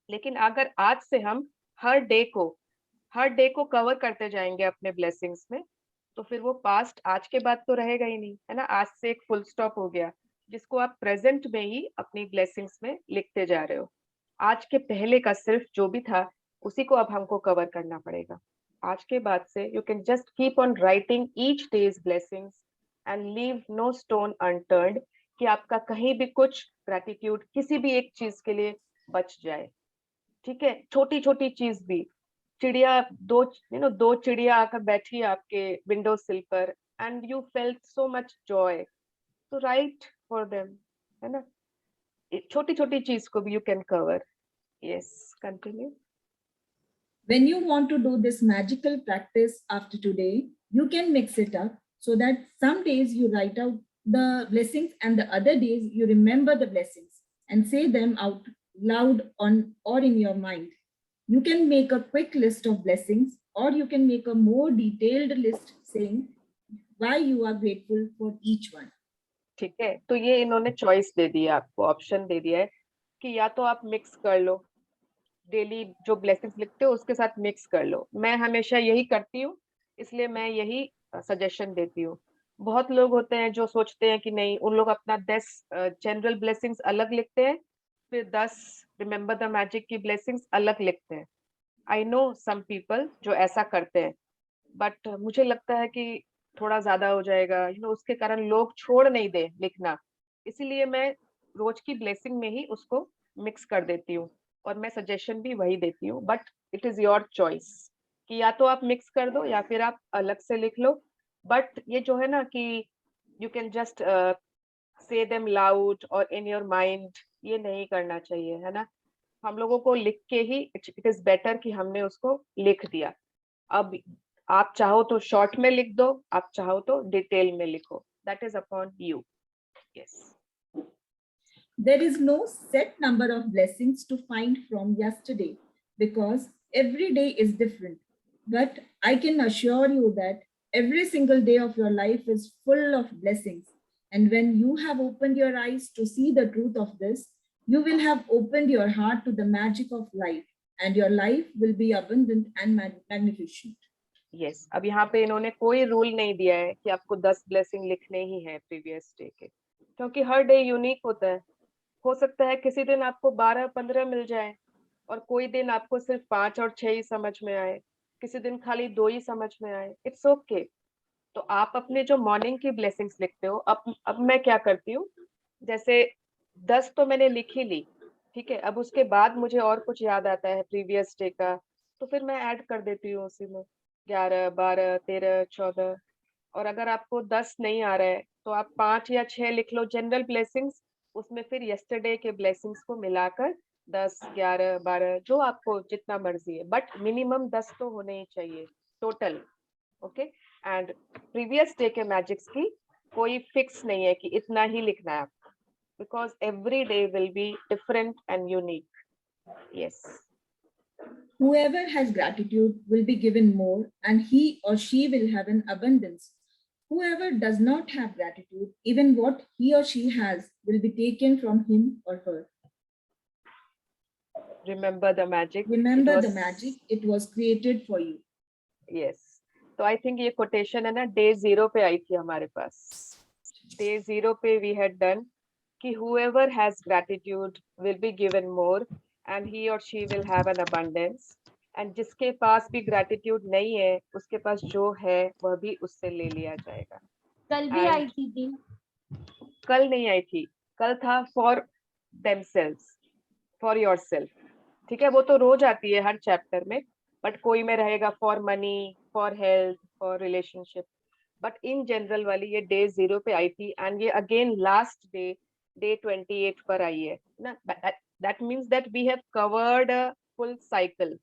लेकिन अगर आज से हम हर डे को कवर करते जाएंगे अपने ब्लेसिंग्स में, तो फिर वो पास्ट आज के बाद तो रहेगा ही नहीं, है ना? आज से एक फुल स्टॉप हो गया, जिसको आप प्रेजेंट में ही अपनी ब्लेसिंग्स में लिखते जा रहे हो। आज के पहले का सिर्फ जो भी था उसी को अब हमको कवर करना पड़ेगा। आज के बाद से you can just keep on writing each day's blessings and leave no stone unturned, कि आपका कहीं भी कुछ ग्रैटिट्यूड किसी भी एक चीज के लिए बच जाए। ठीक है, छोटी छोटी चीज भी, चिड़िया दो चिड़िया आकर बैठी आपके विंडो सिल पर and you felt so much Joy, तो राइट फॉर देम, है ना? छोटी छोटी चीज को भी you can cover. Yes, continue. When you want to do this magical practice after today, you can mix it up so that some days you write out the blessings and the other days you remember the blessings and say them out loud or in your mind. You can make a quick list of blessings, or you can make a more detailed list saying why you are grateful for each one. ठीक है, तो ये इन्होंने choice दे दी है आपको, option दे दिया है कि या तो आप मिक्स कर लो, डेली जो ब्लेसिंग्स लिखते हो उसके साथ मिक्स कर लो। मैं हमेशा यही करती हूँ, इसलिए मैं यही सजेशन देती हूँ। बहुत लोग होते हैं जो सोचते हैं कि नहीं, उन लोग अपना 10 जनरल ब्लेसिंग्स अलग लिखते हैं, फिर 10 रिमेम्बर द मैजिक की ब्लेसिंग्स अलग लिखते हैं। आई नो सम पीपल जो ऐसा करते हैं, बट मुझे लगता है कि थोड़ा ज्यादा हो जाएगा, उसके कारण लोग छोड़ नहीं दे लिखना, इसीलिए मैं रोज की ब्लेसिंग में ही उसको मिक्स कर देती हूँ और मैं सजेशन भी वही देती हूँ। But it is your choice कि या तो आप मिक्स कर दो या फिर आप अलग से लिख लो। बट ये जो है ना कि you can just say them loud और इन योर माइंड, ये नहीं करना चाहिए, है ना? हम लोगों को लिख के ही इट इज बेटर कि हमने उसको लिख दिया। अब आप चाहो तो शॉर्ट में लिख दो, आप चाहो तो डिटेल में लिखो, that is upon you. Yes. There is no set number of blessings to find from yesterday because every day is different. But I can assure you that every single day of your life is full of blessings. And when you have opened your eyes to see the truth of this, you will have opened your heart to the magic of life, and your life will be abundant and magnificent. Yes, अब यहाँ पे इन्होंने कोई rule नहीं दिया है कि आपको 10 ब्लेसिंग लिखने ही है प्रीवियस डे के, क्योंकि हर डे यूनिक होता है। हो सकता है किसी दिन आपको 12-15 मिल जाए और कोई दिन आपको सिर्फ 5 और 6 ही समझ में आए, किसी दिन खाली 2 ही समझ में आए, इट्स ओके। तो आप अपने जो मॉर्निंग की ब्लेसिंग्स लिखते हो, अब मैं क्या करती हूँ, जैसे 10 तो मैंने लिख ही ली, ठीक है, अब उसके बाद मुझे और कुछ याद आता है प्रीवियस डे का, तो फिर मैं ऐड कर देती हूँ उसी में 11, 12, 13, 14। और अगर आपको 10 नहीं आ रहा है तो आप 5 या 6 लिख लो जनरल ब्लेसिंग्स, उसमें फिर यस्टरडे के ब्लेसिंग्स को मिलाकर 10, 11, 12 जो आपको जितना मर्जी है, बट मिनिमम 10 तो होने ही चाहिए total. Okay, and previous day के मैजिक्स की कोई फिक्स नहीं है कि इतना ही लिखना है आपको, because every day will be different and unique. Yes. Whoever has gratitude will be given more, and he or she will have an abundance. Whoever does not have gratitude, even what he or she has will be taken from him or her. Remember the magic. Remember the magic. It was created for you. Yes. तो I think ये quotation है ना, day 0 पे आई थी हमारे पास। Day 0 पे we had done कि whoever has gratitude will be given more and he or she will have an abundance, and जिसके पास भी gratitude नहीं है उसके पास जो है वह भी उससे ले लिया जाएगा। कल भी आई थी दिन, कल नहीं आई थी, कल था for themselves, for yourself, ठीक है, वो तो रोज आती है हर चैप्टर में, बट कोई में रहेगा for money, for health, for relationship, but in general वाली ये डे 0 पे आई थी, एंड ये अगेन लास्ट डे 28 पर आई है ना। That means that we have covered a full cycle,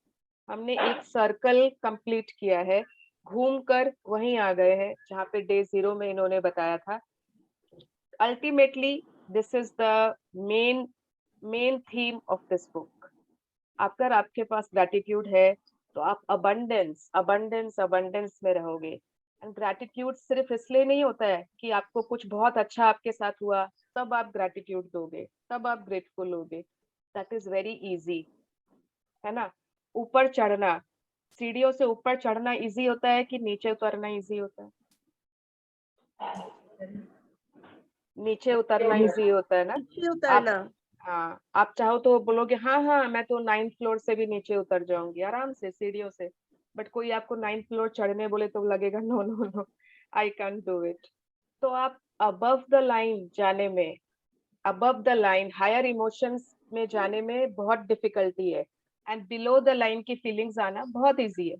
हमने एक सर्कल कंप्लीट किया है घूम कर वहीं आ गए हैं जहाँ पे डे 0 में इन्होंने बताया था। Ultimately this is the main theme of this book. अगर आपके पास ग्रैटिट्यूड है तो आप अबंडेंस में रहोगे। एंड ग्रैटिट्यूड सिर्फ इसलिए नहीं होता है कि आपको कुछ बहुत अच्छा आपके साथ हुआ तब आप ग्रैटिट्यूड दोगे, तब आप ग्रेटफुल होगे। दैट इज वेरी इजी, है ना। ऊपर चढ़ना, सीढ़ियों से ऊपर चढ़ना इजी होता है कि नीचे उतरना इजी होता है? नीचे उतरना इजी होता है ना। नीचे उतरना। हाँ, आप चाहो तो बोलोगे हाँ हाँ मैं तो 9th फ्लोर से भी नीचे उतर जाऊंगी आराम से सीढ़ियों से, बट कोई आपको 9th फ्लोर चढ़ने बोले तो लगेगा no no no, I can't do it. तो आप अबव द लाइन जाने में, above the line higher emotions में जाने में बहुत डिफिकल्टी है, एंड बिलो द लाइन की फीलिंग्स आना बहुत इजी है।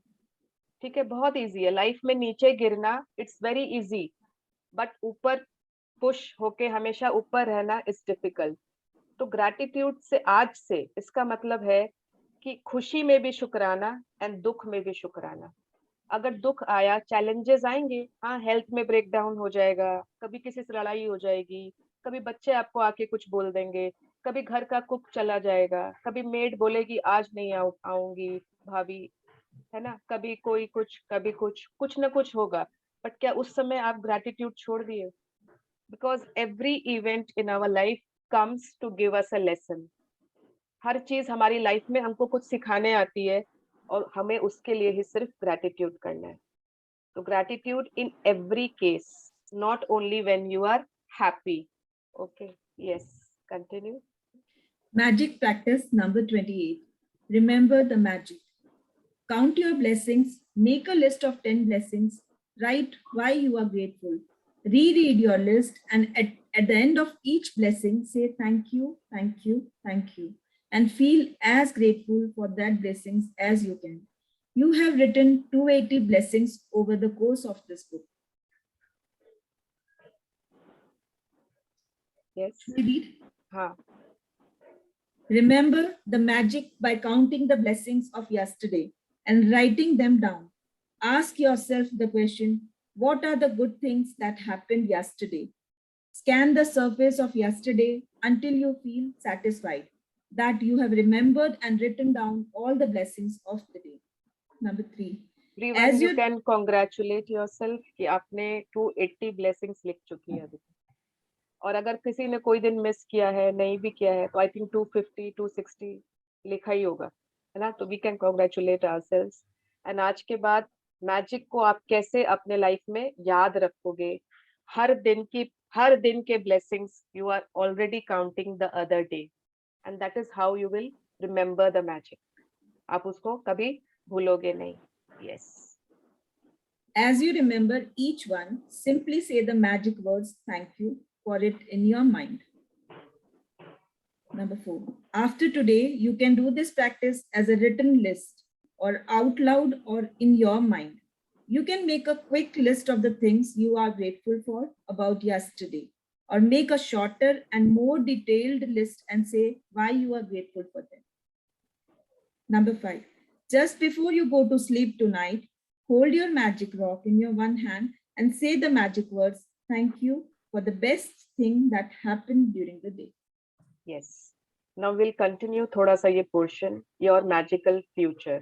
ठीक है, बहुत इजी है। लाइफ में नीचे गिरना इट्स वेरी इजी, बट ऊपर पुश होके हमेशा ऊपर रहना इज डिफिकल्ट। तो ग्रैटिट्यूड से आज से इसका मतलब है कि खुशी में भी शुक्राना एंड दुख में भी शुक्राना। अगर दुख आया, चैलेंजेस आएंगे, हाँ हेल्थ में ब्रेक डाउन हो जाएगा, कभी किसी से लड़ाई हो जाएगी, कभी बच्चे आपको आके कुछ बोल देंगे, कभी घर का कुक चला जाएगा, कभी मेड बोलेगी आज नहीं आऊंगी भाभी, है ना, कभी कोई कुछ, कभी कुछ ना कुछ होगा। बट क्या उस समय आप ग्रैटिट्यूड छोड़ दिए? Because every event in our life comes to give us a lesson। हर चीज हमारी लाइफ में हमको कुछ सिखाने आती है और हमें उसके लिए ही सिर्फ ग्रैटिट्यूड करना है। तो gratitude in every case, not only when you are happy. Okay, yes, continue. Magic practice number 28. Remember the magic. Count your blessings, make a list of 10 blessings, write why you are grateful. Reread your list, and at the end of each blessing, say thank you, thank you, thank you, and feel as grateful for that blessings as you can. You have written 280 blessings over the course of this book. Yes. Read. हाँ. Remember the magic by counting the blessings of yesterday and writing them down. Ask yourself the question, what are the good things that happened yesterday? Scan the surface of yesterday until you feel satisfied that you have remembered and written down all the blessings of the day. Number 3. Everyone, you can congratulate yourself कि आपने 280 blessings लिख चुकी है अभी। और अगर किसी ने कोई दिन मिस किया है, नहीं भी किया है, तो आई थिंक 250 260 लिखा ही होगा, है ना। तो we can congratulate ourselves. And आज के बाद मैजिक को आप कैसे अपने लाइफ में याद रखोगे? हर दिन के blessings you are already counting the other day, and that is how you will remember the magic. आप उसको कभी भूलोगे नहीं। Yes. As you remember each one, simply say the magic words thank you for it in your mind. Number 4. After today, you can do this practice as a written list or out loud or in your mind. You can make a quick list of the things you are grateful for about yesterday, or make a shorter and more detailed list and say why you are grateful for them. Number 5. Just before you go to sleep tonight, hold your magic rock in your one hand and say the magic words, thank you for the best thing that happened during the day. Yes. Now we'll continue thoda sa ye portion, your magical future.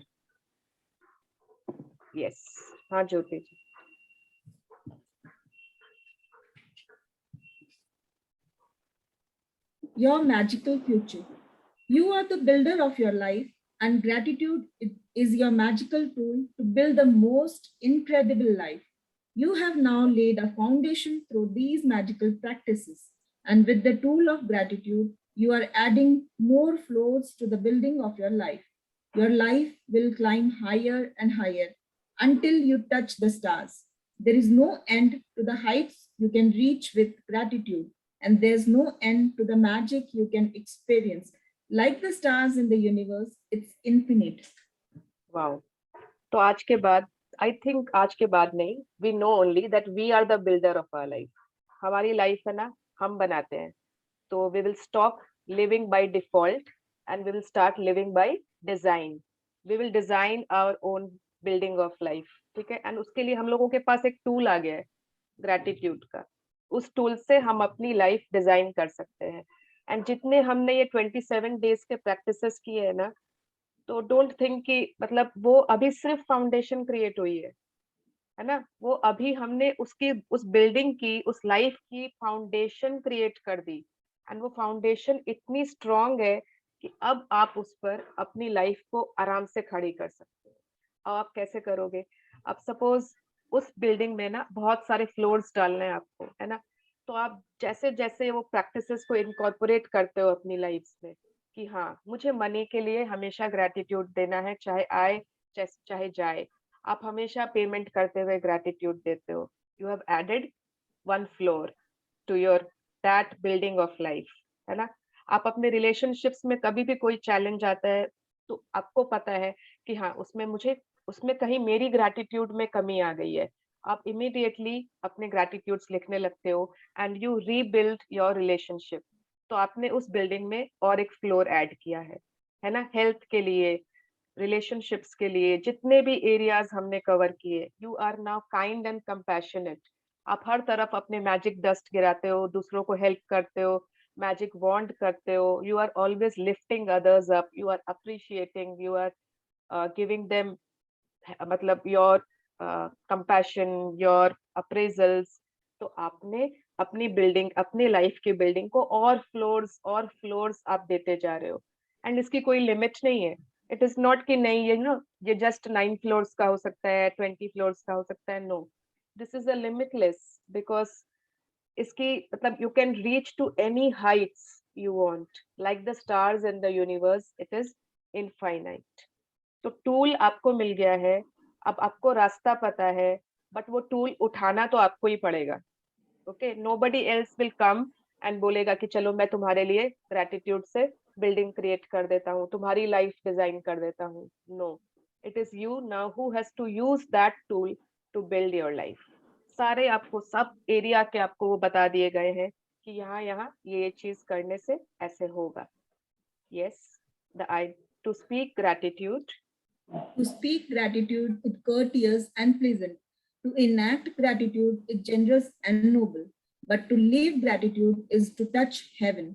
Yes. हाँ ज्योति जी. Your magical future. You are the builder of your life, and gratitude is your magical tool to build the most incredible life. You have now laid a foundation through these magical practices, and with the tool of gratitude, you are adding more floors to the building of your life. Your life will climb higher and higher until you touch the stars. There is no end to the heights you can reach with gratitude, and there's no end to the magic you can experience. Like the stars in the universe, it's infinite. Wow. तो आज के बाद, I think आज के बाद नहीं, we know only that we are the builder of our life. हमारी life है ना, हम बनाते हैं. तो we will stop living by default and we will start living by design. We will design our own building of life. ठीक है, and उसके लिए हम लोगों के पास एक टूल आ गया है ग्रैटिट्यूड का। उस टूल से हम अपनी लाइफ डिजाइन कर सकते हैं। एंड जितने हमने ये 27 डेज के प्रैक्टिसेस किए हैं ना, तो डोंट थिंक कि मतलब वो अभी सिर्फ फाउंडेशन क्रिएट हुई है ना, वो अभी हमने उसकी उस बिल्डिंग की, उस लाइफ की फाउंडेशन क्रिएट कर दी। एंड वो फाउंडेशन इतनी स्ट्रांग है कि अब आप उस पर अपनी लाइफ को आराम से खड़ी कर सकते हो। अब आप कैसे करोगे? अब सपोज उस बिल्डिंग में ना बहुत सारे फ्लोर्स डालने हैं आपको, है ना, तो आप जैसे जैसे वो प्रैक्टिसेस को इनकॉर्पोरेट करते हो अपनी लाइफ में कि हाँ मुझे मनी के लिए हमेशा ग्रैटिट्यूड देना है, चाहे आए चाहे जाए, आप हमेशा पेमेंट करते हुए ग्रैटिट्यूड देते हो। You have added 1 floor to your that building of life, है ना। आप अपने रिलेशनशिप्स में कभी भी कोई चैलेंज आता है तो आपको पता है कि हाँ उसमें कहीं मेरी ग्रैटिट्यूड में कमी आ गई है। आप इमीडिएटली अपने ग्रैटिट्यूड्स लिखने लगते हो and you rebuild your relationship. तो आपने उस बिल्डिंग में और एक फ्लोर ऐड किया है ना। हेल्थ के लिए, रिलेशनशिप्स के लिए, जितने भी एरियाज हमने कवर किए, you are now kind and compassionate. आप हर तरफ अपने मैजिक डस्ट गिराते हो, दूसरों को हेल्प करते हो, मैजिक वॉन्ड करते हो, you are always lifting others up, you are appreciating, you are giving them मतलब योर कंपैशन, योर अप्रेजल्स। तो आपने अपनी बिल्डिंग, अपनी लाइफ की बिल्डिंग को और फ्लोर्स आप देते जा रहे हो। एंड इसकी कोई लिमिट नहीं है। इट इज नॉट कि नहीं ये जस्ट 9 फ्लोर्स का हो सकता है, 20 फ्लोर्स का हो सकता है। No, this is a limitless, because इसकी मतलब you can reach to any heights you want, like the stars in the universe, it is infinite. तो टूल आपको मिल गया है, अब आपको रास्ता पता है, बट वो टूल उठाना तो आपको ही पड़ेगा। Okay, nobody else will come and बोलेगा कि चलो मैं तुम्हारे लिए ग्रैटिट्यूड से बिल्डिंग क्रिएट कर देता हूँ, तुम्हारी लाइफ डिजाइन कर देता हूँ। No, it is you now who has to use that tool to build your life. सारे आपको सब एरिया के आपको वो बता दिए गए हैं कि यहाँ यहाँ ये चीज करने से ऐसे होगा। Yes, the I to speak gratitude, to speak gratitude is courteous and pleasant. To enact gratitude is generous and noble. But to live gratitude is to touch heaven.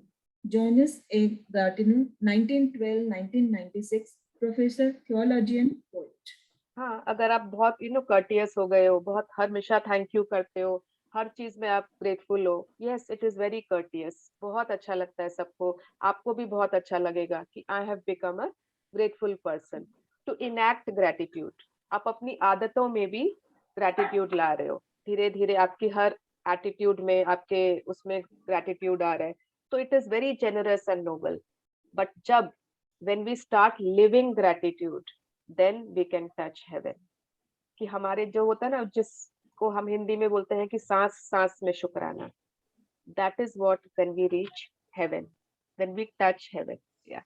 Jonas A. Gatineau, 1912-1996, professor, theologian, poet. हाँ, अगर आप बहुत courteous हो गए हो, बहुत हमेशा thank you करते हो, हर चीज में आप ग्रेटफुल हो, yes it is very courteous, बहुत अच्छा लगता है सबको, आपको भी बहुत अच्छा लगेगा कि I have become a grateful person. To enact gratitude, आप अपनी आदतों में भी ग्रैटिट्यूड ला रहे हो, धीरे धीरे आपकी हर एटीट्यूड में, आपके उसमें ग्रैटिट्यूड आ रहा है। तो it is very generous and noble. But जब when we start living gratitude, then we can touch heaven। कि हमारे जो होता है ना, जिसको हम हिंदी में बोलते हैं कि सांस सांस में शुक्राना, that is what when we reach heaven, when we touch heaven। yeah,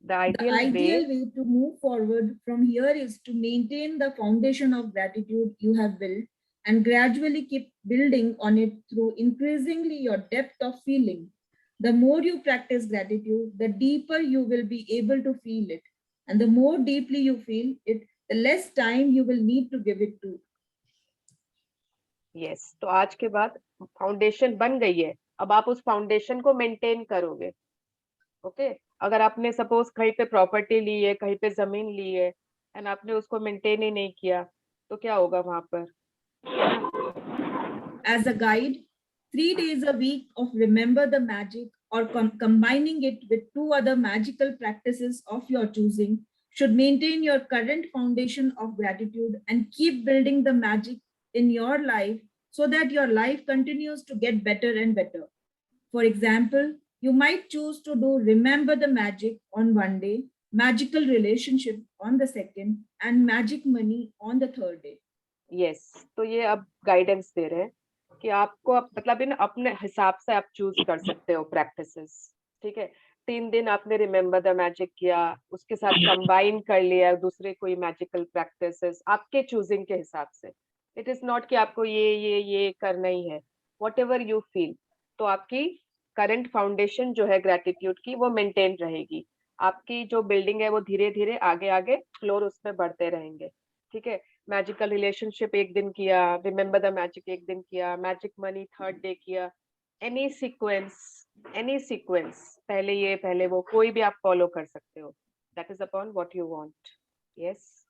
the ideal way to move forward from here is to maintain the foundation of gratitude you have built and gradually keep building on it through increasingly your depth of feeling. The more you practice gratitude, the deeper you will be able to feel it. And the more deeply you feel it, the less time you will need to give it to. Yes, तो आज के बाद foundation बन गई है, अब आप उस फाउंडेशन को मेंटेन करोगे। ओके, अगर आपने सपोज कहीं पे प्रॉपर्टी ली है, कहीं पे जमीन ली है एंड आपने उसको मेंटेन ही नहीं किया, तो क्या होगा वहां पर? As a guide, 3 days a week of Remember the Magic or combining it with 2 other magical practices of your choosing should maintain your current foundation of gratitude and keep building the magic in your life so that your life continues to get better and better. For example, you might choose to do Remember the Magic on one day, Magical Relationship on the second, and Magic Money on the third day. Yes, तो ये अब guidance दे रहे हैं कि आपको मतलब इन अपने हिसाब से आप चूज कर सकते हो प्रैक्टिसेस। ठीक है, 3 दिन आपने रिमेम्बर द मैजिक किया, उसके साथ कंबाइन कर लिया दूसरे कोई मैजिकल प्रैक्टिसेस आपके चूजिंग के हिसाब से। इट इज नॉट कि आपको ये करना ही है, वॉट एवर यू फील। तो आपकी करंट फाउंडेशन जो है ग्रैटिट्यूड की, वो मेंटेन रहेगी। आपकी जो बिल्डिंग है वो धीरे धीरे आगे आगे फ्लोर उसमें बढ़ते रहेंगे। ठीक है, मैजिकल रिलेशनशिप एक दिन किया, रिमेम्बर द मैजिक एक दिन किया, मैजिक मनी थर्ड डे किया, एनी सीक्वेंस, पहले ये पहले वो, कोई भी आप फॉलो कर सकते हो, that is upon what you want. Yes.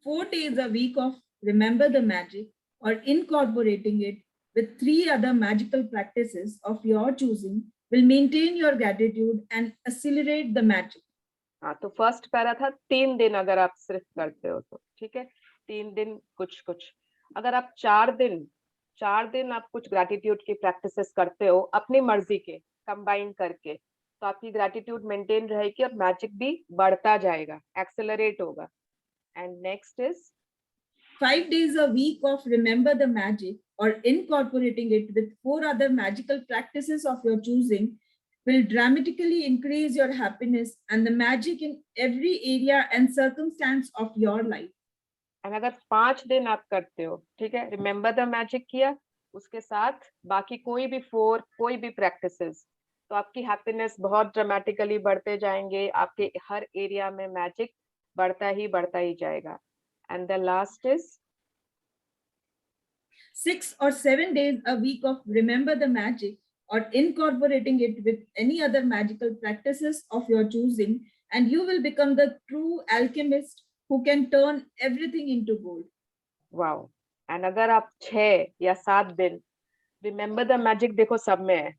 4 days a week of remember the magic or incorporating it with 3 other magical practices of your choosing will maintain your gratitude and accelerate the magic. हाँ, तो first para था 3 दिन अगर आप सिर्फ करते हो तो, ठीक है, 3 दिन कुछ कुछ. अगर आप 4 दिन आप कुछ ग्रैटिट्यूड की प्रैक्टिसेस करते हो अपनी मर्जी के कंबाइन करके, तो आपकी ग्रैटिट्यूड मेंटेन रहेगी और मैजिक भी बढ़ता जाएगा, एक्सेलरेट होगा. And next is 5 days a week of remember the magic or incorporating it with 4 other magical practices of your choosing will dramatically increase your happiness and the magic in every area and circumstance of your life. And अगर 5 दिन आप करते हो, ठीक है, remember the magic किया, उसके साथ बाकी कोई भी प्रैक्टिसेस, तो आपकी हैप्पीनेस बहुत ड्रामेटिकली बढ़ते जाएंगे, आपके हर एरिया में मैजिक बढ़ता ही जाएगा. And the last is 6 or 7 days a week of remember the magic or incorporating it with any other magical practices of your choosing, and you will become the true alchemist who can turn everything into gold. Wow. And अगर आप 6 या 7 दिन remember the magic, देखो सब में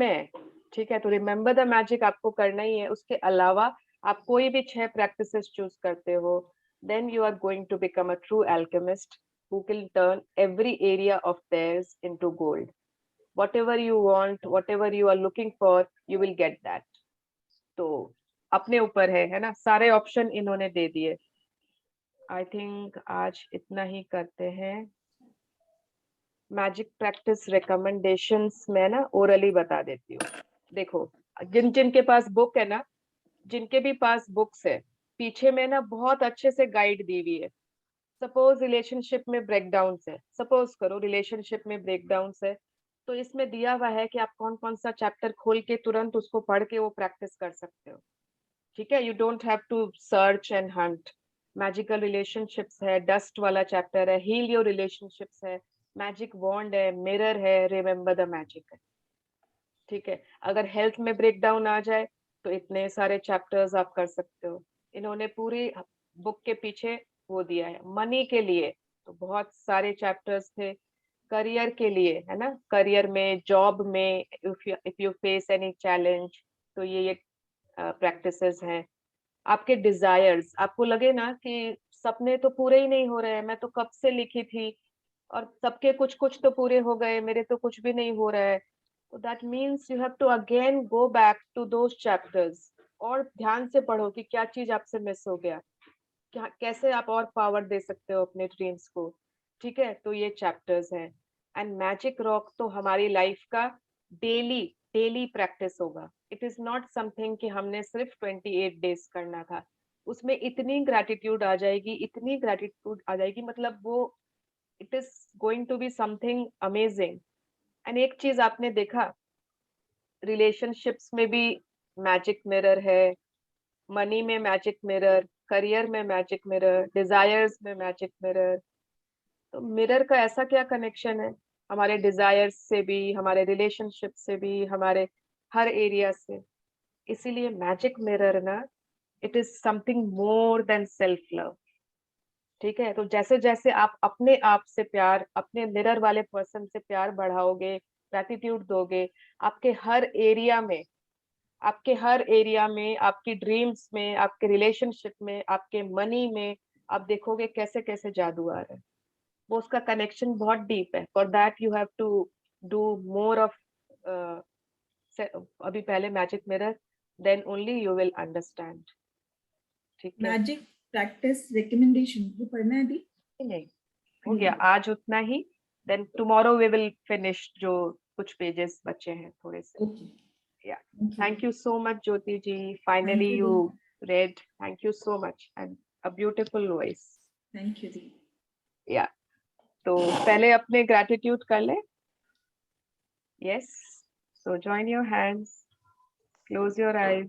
है, ठीक है, तो रिमेम्बर द मैजिक आपको करना ही है. उसके अलावा आप कोई भी 6 प्रैक्टिसेस चूज करते हो, then you are going to become a true alchemist who can turn every area of theirs into gold. Whatever you want, whatever you are looking for, you will get that. तो अपने ऊपर है ना, सारे option इन्होंने दे दिए. I think आज इतना ही करते हैं. मैजिक प्रैक्टिस रिकमेंडेशंस मैं ना ओरली बता देती हूँ. देखो, जिनके पास बुक है ना, जिनके भी पास बुक्स है, पीछे में ना बहुत अच्छे से गाइड दी हुई है. सपोज रिलेशनशिप में ब्रेकडाउन्स है, सपोज करो रिलेशनशिप में ब्रेकडाउन्स है, तो इसमें दिया हुआ है कि आप कौन कौन सा चैप्टर खोल के तुरंत उसको पढ़ के वो प्रैक्टिस कर सकते हो, ठीक है. You don't have to search and hunt. Magical relationships है, डस्ट वाला चैप्टर है, हील योर रिलेशनशिप्स है, मैजिक वॉन्ड है, मिरर है, रिमेम्बर द मैजिक है, ठीक है. अगर हेल्थ में ब्रेकडाउन आ जाए तो इतने सारे चैप्टर्स आप कर सकते हो. इन्होंने पूरी बुक के पीछे वो दिया है. मनी के लिए तो बहुत सारे चैप्टर्स थे. करियर के लिए है ना, करियर में, जॉब में, if you face any challenge, तो ये प्रैक्टिसेस हैं. आपके डिजायर्स, आपको लगे ना कि सपने तो पूरे ही नहीं हो रहे हैं, मैं तो कब से लिखी थी और सबके कुछ कुछ तो पूरे हो गए, मेरे तो कुछ भी नहीं हो रहा है, तो that means you have to again go back to those chapters और ध्यान से पढ़ो कि क्या चीज आपसे मिस हो गया, कैसे आप और पावर दे सकते हो अपने ड्रीम्स को, ठीक है. तो ये चैप्टर्स हैं. एंड मैजिक रॉक तो हमारी लाइफ का डेली प्रैक्टिस होगा. इट इज नॉट समथिंग कि हमने सिर्फ 28 डेज करना था. उसमें इतनी ग्रैटिट्यूड आ जाएगी, मतलब वो it is going to be something amazing. And एक चीज आपने देखा, रिलेशनशिप्स में भी मैजिक मिरर है, मनी में मैजिक मिरर, करियर में मैजिक मिरर, डिजायर्स में मैजिक मिरर. तो मिरर का ऐसा क्या कनेक्शन है हमारे डिजायर्स से भी, हमारे रिलेशनशिप से भी, हमारे हर एरिया से. इसीलिए मैजिक मिरर ना, it is something more than self love, ठीक है. तो जैसे जैसे आप अपने आप से प्यार, अपने मिरर वाले पर्सन से प्यार बढ़ाओगे, ग्रैटिट्यूड दोगे, आपके हर एरिया में, आपकी ड्रीम्स में, आपके रिलेशनशिप में, आपके मनी में, आप देखोगे कैसे कैसे जादू आ रहा है. वो उसका कनेक्शन बहुत डीप है. For that you have to do more of, अभी पहले magic mirror, then only you will understand, ठीक है. मैजिक प्रैक्टिस रिकमेंडेशन वो पढ़ना है अभी नहीं, हो गया आज उतना ही. Then tomorrow we will finish जो कुछ पेजेस बचे हैं थोड़े से. Yeah. Thank you so much, Jyoti ji. Finally, you read. Thank you so much. And a beautiful voice. Thank you, Dee. Yeah. तो पहले अपने gratitude कर ले. Yes. So join your hands. Close your eyes.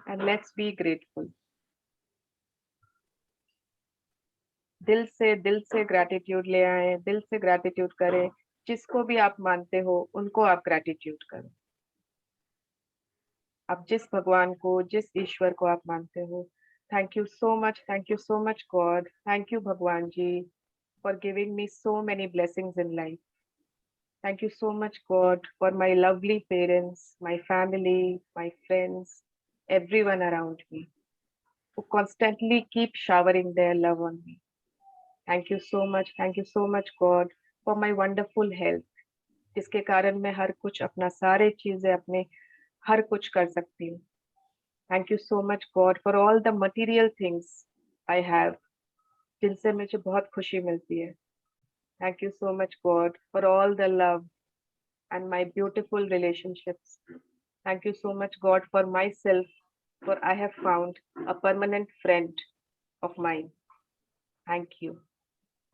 And let's be grateful. दिल से gratitude ले आए, दिल से ग्रैटिट्यूड करें। जिसको भी आप मानते हो उनको आप ग्रैटिट्यूड करो। आप जिस भगवान को, जिस ईश्वर को आप मानते हो, thank you so much God, thank you भगवान जी for giving me so many blessings in life. Thank you so much God for my lovely parents, my family, my friends, everyone around me who constantly keep showering their love on me. Thank you so much God for my wonderful health, जिसके कारण मैं हर कुछ अपना सारे चीजें अपने हर कुछ कर सकती हूँ। Thank you so much God for all the material things I have, जिनसे मुझे बहुत खुशी मिलती है। Thank you so much God for all the love and my beautiful relationships. Thank you so much God for myself, for I have found a permanent friend of mine. Thank you.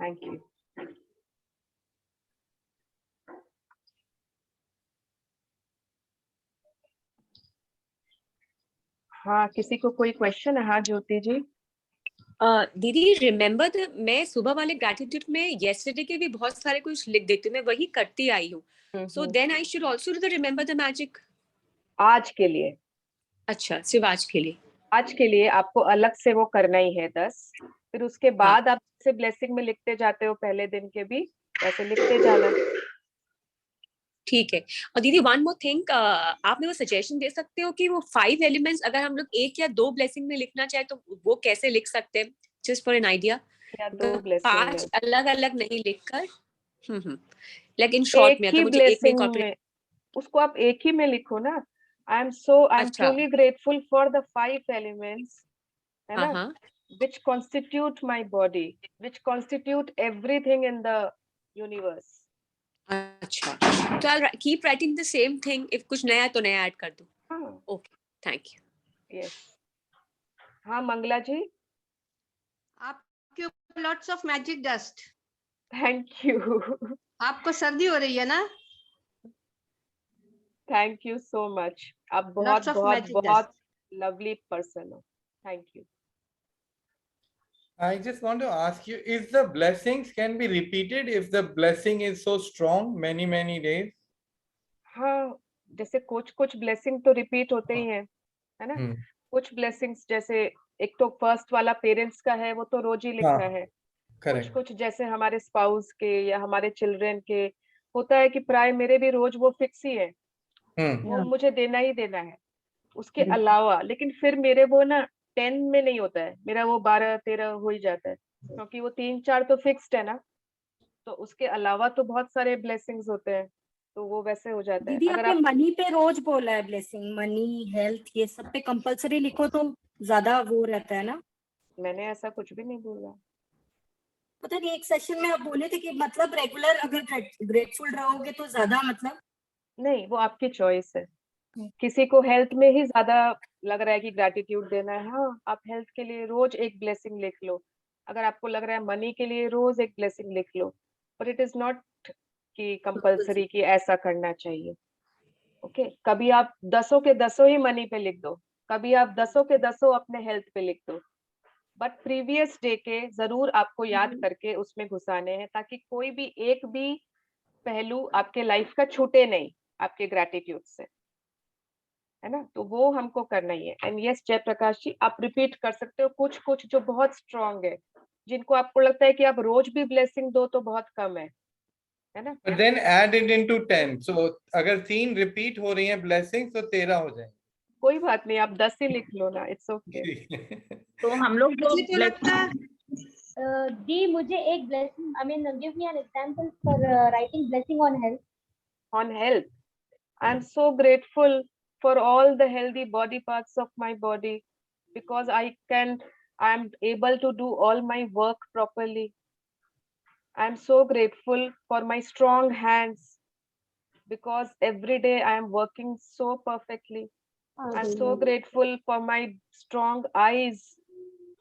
Thank you. हाँ, किसी को कोई question है? हाँ ज्योति जी। दीदी remember मैं सुबह वाले ग्रैटिट्यूड में येस्टरडे के भी बहुत सारे कुछ लिख देती हूँ, मैं वही करती आई हूँ। So then I should also do the remember the magic आज के लिए। अच्छा, सिर्फ आज के लिए? आज के लिए आपको अलग से वो करना ही है 10, फिर उसके बाद आप से ब्लेसिंग में लिखते जाते हो पहले दिन के भी, वैसे लिखते जाना। ठीक है। और दीदी वन मोर थिंग, आप मेरे को सजेशन दे सकते हो कि वो 5 एलिमेंट्स अगर हम लोग 1 या 2 ब्लेसिंग में लिखना चाहे तो वो कैसे लिख सकते हैं, जस्ट फॉर एन आइडिया? या 2 ब्लेसिंग 5 अलग अलग नहीं लिखकर, लाइक इन शॉर्ट में, अगर मुझे एक में इंकॉर्पोरेट, उसको आप एक ही में लिखो ना। I am truly grateful for the 5 elements, है ना, which constitute my body, which constitute everything in the universe. अच्छा, तो I'll keep writing the same thing. if कुछ नया तो नया ऐड कर दूं। Okay, thank you. यस। हाँ मंगला जी। आपके ऊपर lots of magic dust. Thank you. आपको सर्दी हो रही है ना? Thank you so much. आप बहुत बहुत बहुत लवली पर्सन हो। Thank you. I just want to ask you, if the blessings can be repeated, if the blessing is so strong many days? हाँ, जैसे कुछ ब्लेसिंग तो रिपीट होते ही हैं, है ना। कुछ ब्लेसिंग्स जैसे एक तो फर्स्ट वाला पेरेंट्स का है, वो तो रोज ही लिखना है। कुछ जैसे हमारे स्पाउस के या हमारे चिल्ड्रन के होता है कि प्राय मेरे भी रोज वो फिक्स ही है, वो मुझे देना ही देना है। उसके अलावा लेकिन फिर मेरे वो ना 10 में नहीं होता है, मेरा वो 12-13 हो ही जाता है, क्योंकि वो 3-4 तो फिक्स्ड है ना। तो उसके अलावा तो बहुत सारे ब्लेसिंग्स होते हैं, तो वो वैसे हो जाता है। दीदी आपने मनी पे रोज बोला है ब्लेसिंग, मनी हेल्थ ये सब पे कंपलसरी लिखो तो ज्यादा वो रहता है ना। मैंने ऐसा कुछ भी नहीं बोला। पता नहीं एक सेशन में आप बोले थे कि मतलब रेगुलर अगर ग्रेटफुल रहोगे तो ज्यादा, मतलब नहीं, वो आपकी चॉइस है। किसी को हेल्थ में ही ज्यादा लग रहा है कि ग्रैटिट्यूड देना है, हाँ आप हेल्थ के लिए रोज एक ब्लेसिंग लिख लो। अगर आपको लग रहा है मनी के लिए रोज एक ब्लेसिंग लिख लो, बट इट इज नॉट कि कंपलसरी कि ऐसा करना चाहिए। ओके, कभी आप 10 के 10 ही मनी पे लिख दो, कभी आप 10 के 10 अपने हेल्थ पे लिख दो, बट प्रीवियस डे के जरूर आपको याद करके उसमें घुसाने हैं, ताकि कोई भी एक भी पहलू आपके लाइफ का छूटे नहीं आपके ग्रैटिट्यूड से, है ना। तो वो हमको करना ही है। एंड यस जयप्रकाश जी, आप रिपीट कर सकते हो कुछ जो बहुत स्ट्रॉन्ग है, जिनको आपको लगता है कि आप रोज भी ब्लेसिंग दो तो बहुत कम है ना। But then add it into 10. So अगर 3 रिपीट हो रही हैं ब्लेसिंग तो 13 हो जाएंगे। कोई बात नहीं, आप 10 ही लिख लो ना, इट्स ओके। तो हम लोग जो दी मुझे एक blessing, I mean give me an example for writing blessing on health. On health, I am so grateful for all the healthy body parts of my body, because I am able to do all my work properly. I am so grateful for my strong hands, because every day I am working so perfectly. I am so grateful for my strong eyes,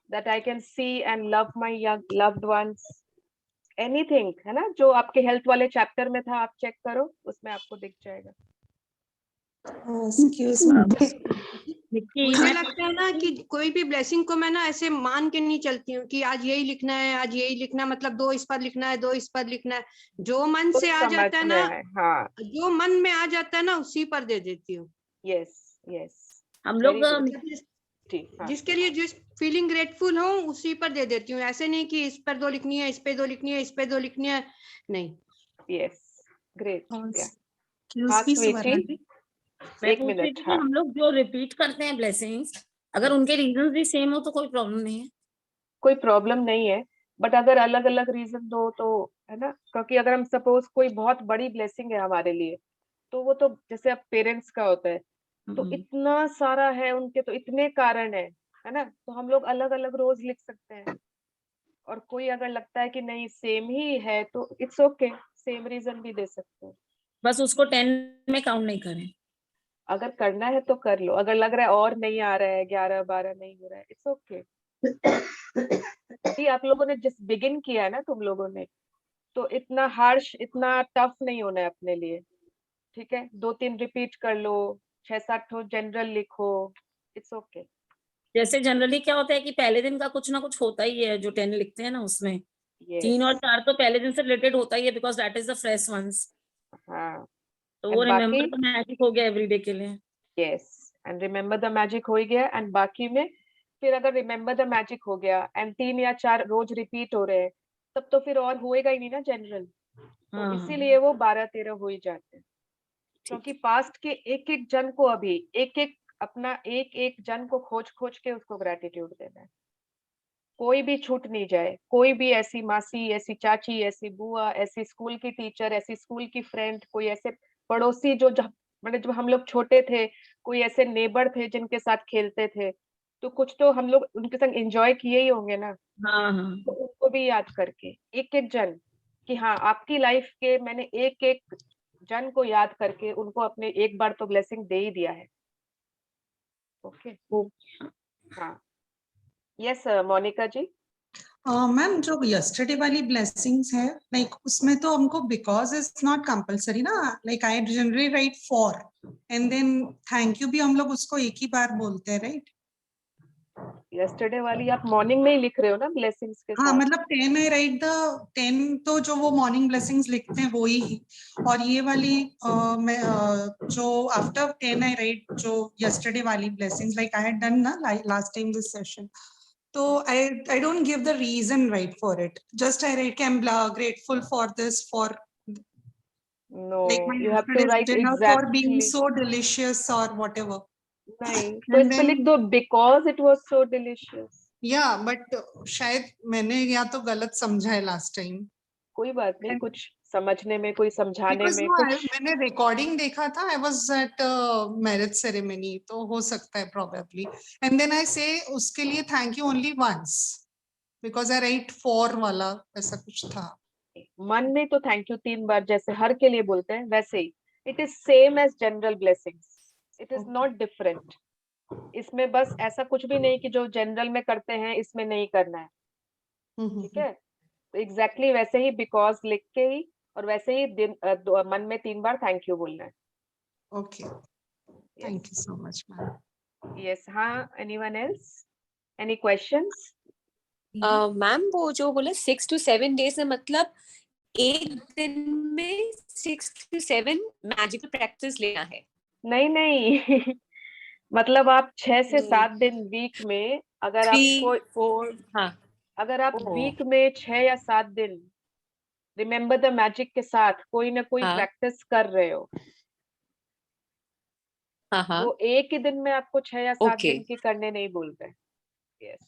that I can see and love my young loved ones. Anything, है ना, जो आपके health वाले chapter में था, आप check करो, उसमें आपको दिख जाएगा। Excuse me. मुझे लगता है ना कि कोई भी ब्लेसिंग को मैं ना ऐसे मान के नहीं चलती हूँ कि आज यही लिखना है, आज यही लिखना है, मतलब 2 इस पर लिखना है, 2 इस पर लिखना है। जो मन से आ जाता है ना, हाँ, जो मन में आ जाता है ना उसी पर दे देती हूँ। यस यस, हम लोग जिसके लिए जिस फीलिंग ग्रेटफुल हो उसी पर दे देती हूँ। ऐसे नहीं कि इस पर 2 लिखनी है, इस पे 2 लिखनी है, इस पे 2 लिखनी है, नहीं। Yes, great. एक मिनट, हम लोग जो रिपीट करते हैं ब्लेसिंग्स, अगर उनके रीजन भी सेम हो तो कोई प्रॉब्लम नहीं है? कोई प्रॉब्लम नहीं है, बट अगर अलग अलग रीजन दो तो, है ना, क्योंकि अगर हम सपोज कोई बहुत बड़ी ब्लेसिंग है हमारे लिए, तो वो तो जैसे अब पेरेंट्स का होता है, तो इतना सारा है उनके, तो इतने कारण है ना, तो हम लोग अलग अलग रोज लिख सकते हैं। और कोई अगर लगता है कि नहीं सेम ही है तो इट्स ओके, सेम रीजन भी दे सकते हैं। बस उसको 10 में काउंट नहीं करें। अगर करना है तो कर लो, अगर लग रहा है और नहीं आ रहा है, 11 12 नहीं हो रहा है, इट्स ओके। आप लोगों ने जिस बिगिन किया है ना तुम लोगों ने, तो इतना हार्श, इतना टफ नहीं होना है अपने लिए, ठीक है? 2-3 रिपीट कर लो, 6-7 जनरल लिखो, इट्स ओके। जैसे जनरली क्या होता है कि पहले दिन का कुछ ना कुछ होता ही है, जो 10 लिखते हैं ना उसमें 3 और 4 तो पहले दिन से रिलेटेड होता ही है, because that is the fresh ones. हाँ, तो वो रिमेम्बर द मैजिक हो गया एवरीडे के लिए। Yes, and remember the magic हो गया। एंड बाकी में फिर अगर रिमेम्बर द मैजिक हो गया एंड 3 या 4 रोज रिपीट हो रहे हैं, तब तो फिर और होएगा ही नहीं ना जनरल, तो इसीलिए वो 12-13 हो ही जाते हैं। क्योंकि पास्ट के एक एक जन को अभी एक एक अपना एक एक जन को खोज खोज के उसको ग्रेटिट्यूड देना है। कोई भी छूट नहीं जाए, कोई भी ऐसी मासी, ऐसी चाची, ऐसी बुआ, ऐसी स्कूल की टीचर, ऐसी स्कूल की फ्रेंड, कोई ऐसे पड़ोसी जो मतलब जब हम लोग छोटे थे, कोई ऐसे नेबर थे जिनके साथ खेलते थे, तो कुछ तो हम लोग उनके संग एंजॉय किए ही होंगे ना। तो उनको भी याद करके एक एक जन, कि हाँ आपकी लाइफ के मैंने एक एक जन को याद करके उनको अपने एक बार तो ब्लेसिंग दे ही दिया है। ओके हाँ, यस मोनिका जी। मैम जो यस्टरडे वाली ब्लेसिंग्स है, लाइक उसमें तो हमको बिकॉज इज नॉट कंपलसरी ना, like I generally write four and then thank you भी हम लोग उसको एक ही बार बोलते हैं, राइट? यस्टरडे वाली आप मॉर्निंग में ही लिख रहे हो ना ब्लेसिंग्स के साथ? हाँ, मतलब 10 आई राइट द 10, तो जो वो मॉर्निंग ब्लेसिंग्स लिखते हैं वो ही, और ये वाली मैं जो आफ्टर 10 आई राइट जो यस्टरडे वाली blessings, like I had done ना last time this session, so I don't give the reason right for it, just I write I'm grateful for this, for no, like my you have to write dinner exactly for being so delicious or whatever. नहीं तो इस पे लिख दो because it was so delicious. Yeah, but शायद मैंने या तो गलत समझा है लास्ट टाइम। कोई बात नहीं, कुछ समझने में, कोई समझाने में कुछ। मैंने रिकॉर्डिंग देखा था, I was at marriage ceremony, तो हो सकता है प्रोबेबली, एंड देन आई से उसके लिए thank you only once because I write four वाला ऐसा कुछ था। मन में तो थैंक यू 3 बार जैसे हर के लिए बोलते हैं वैसे ही, it is same as general blessings, it is not different. इसमें बस ऐसा कुछ भी नहीं कि जो जनरल में करते हैं इसमें नहीं करना है, ठीक है? तो एग्जैक्टली वैसे ही बिकॉज लिख के ही, और वैसे ही मन में 3 बार थैंक यू बोलना है। Okay, thank you so much ma'am. Yes, हाँ, anyone else, any questions? Ma'am वो जो बोले 6 to 7 days में, मतलब एक दिन में 6 to 7 मैजिकल प्रैक्टिस लेना है? नहीं नहीं मतलब आप 6 से 7 दिन वीक में, अगर आपको 4 हाँ, अगर आप वीक में 6 या 7 दिन रिमेम्बर द मैजिक के साथ कोई ना कोई प्रैक्टिस कर रहे हो, तो एक ही दिन में आपको 6 या 7 दिन की करने नहीं बोलते। यस,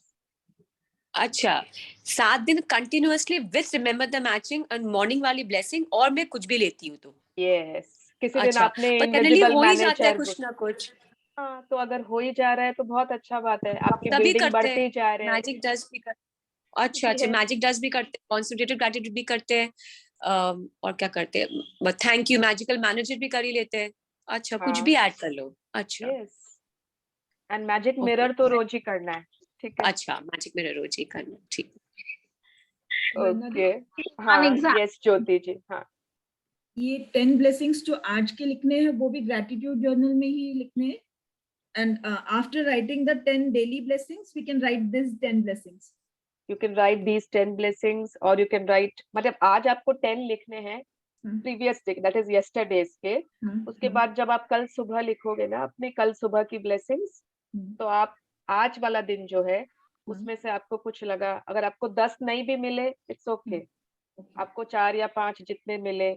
अच्छा, 7 दिन continuously with remember the matching and morning वाली ब्लेसिंग, और मैं कुछ भी लेती हूँ तो? यस, किसी दिन आपने इनविजिबल मैनेजर कुछ ना कुछ। हाँ, तो अगर हो ही जा रहा है तो बहुत अच्छा बात है, आपकी तभी बिल्डिंग करते बढ़ती जा रही है। मैजिक डस्ट भी करते, अच्छा मैजिक डस्ट भी करते, कॉन्सेंट्रेटेड ग्रैटिट्यूड भी करते हैं, और क्या करते हैं, थैंक यू मैजिकल मैनेजर भी कर ही लेते हैं। अच्छा, कुछ भी ऐड कर लो। अच्छा, यस, एंड मैजिक मिरर तो रोज ही करना है, ठीक है? अच्छा, मैजिक मिरर रोज ही करना, ठीक। ओके, हाँ, यस ज्योति जी, हाँ। ये 10 ब्लेसिंग्स जो आज के लिखने हैं वो भी ग्रैटिट्यूड जर्नल में ही लिखने हैं? And after writing the 10 daily blessings, we can write these 10 blessings. You can write these 10 blessings, or you can write, मतलब आज आपको 10 लिखने हैं previous day, that is yesterday's के, उसके बाद जब आप कल सुबह लिखोगे ना अपने कल सुबह की blessings, तो आप आज वाला दिन जो है उसमें से आपको कुछ लगा, अगर आपको 10 नहीं भी मिले इट्स ओके, आपको 4 या 5 जितने मिले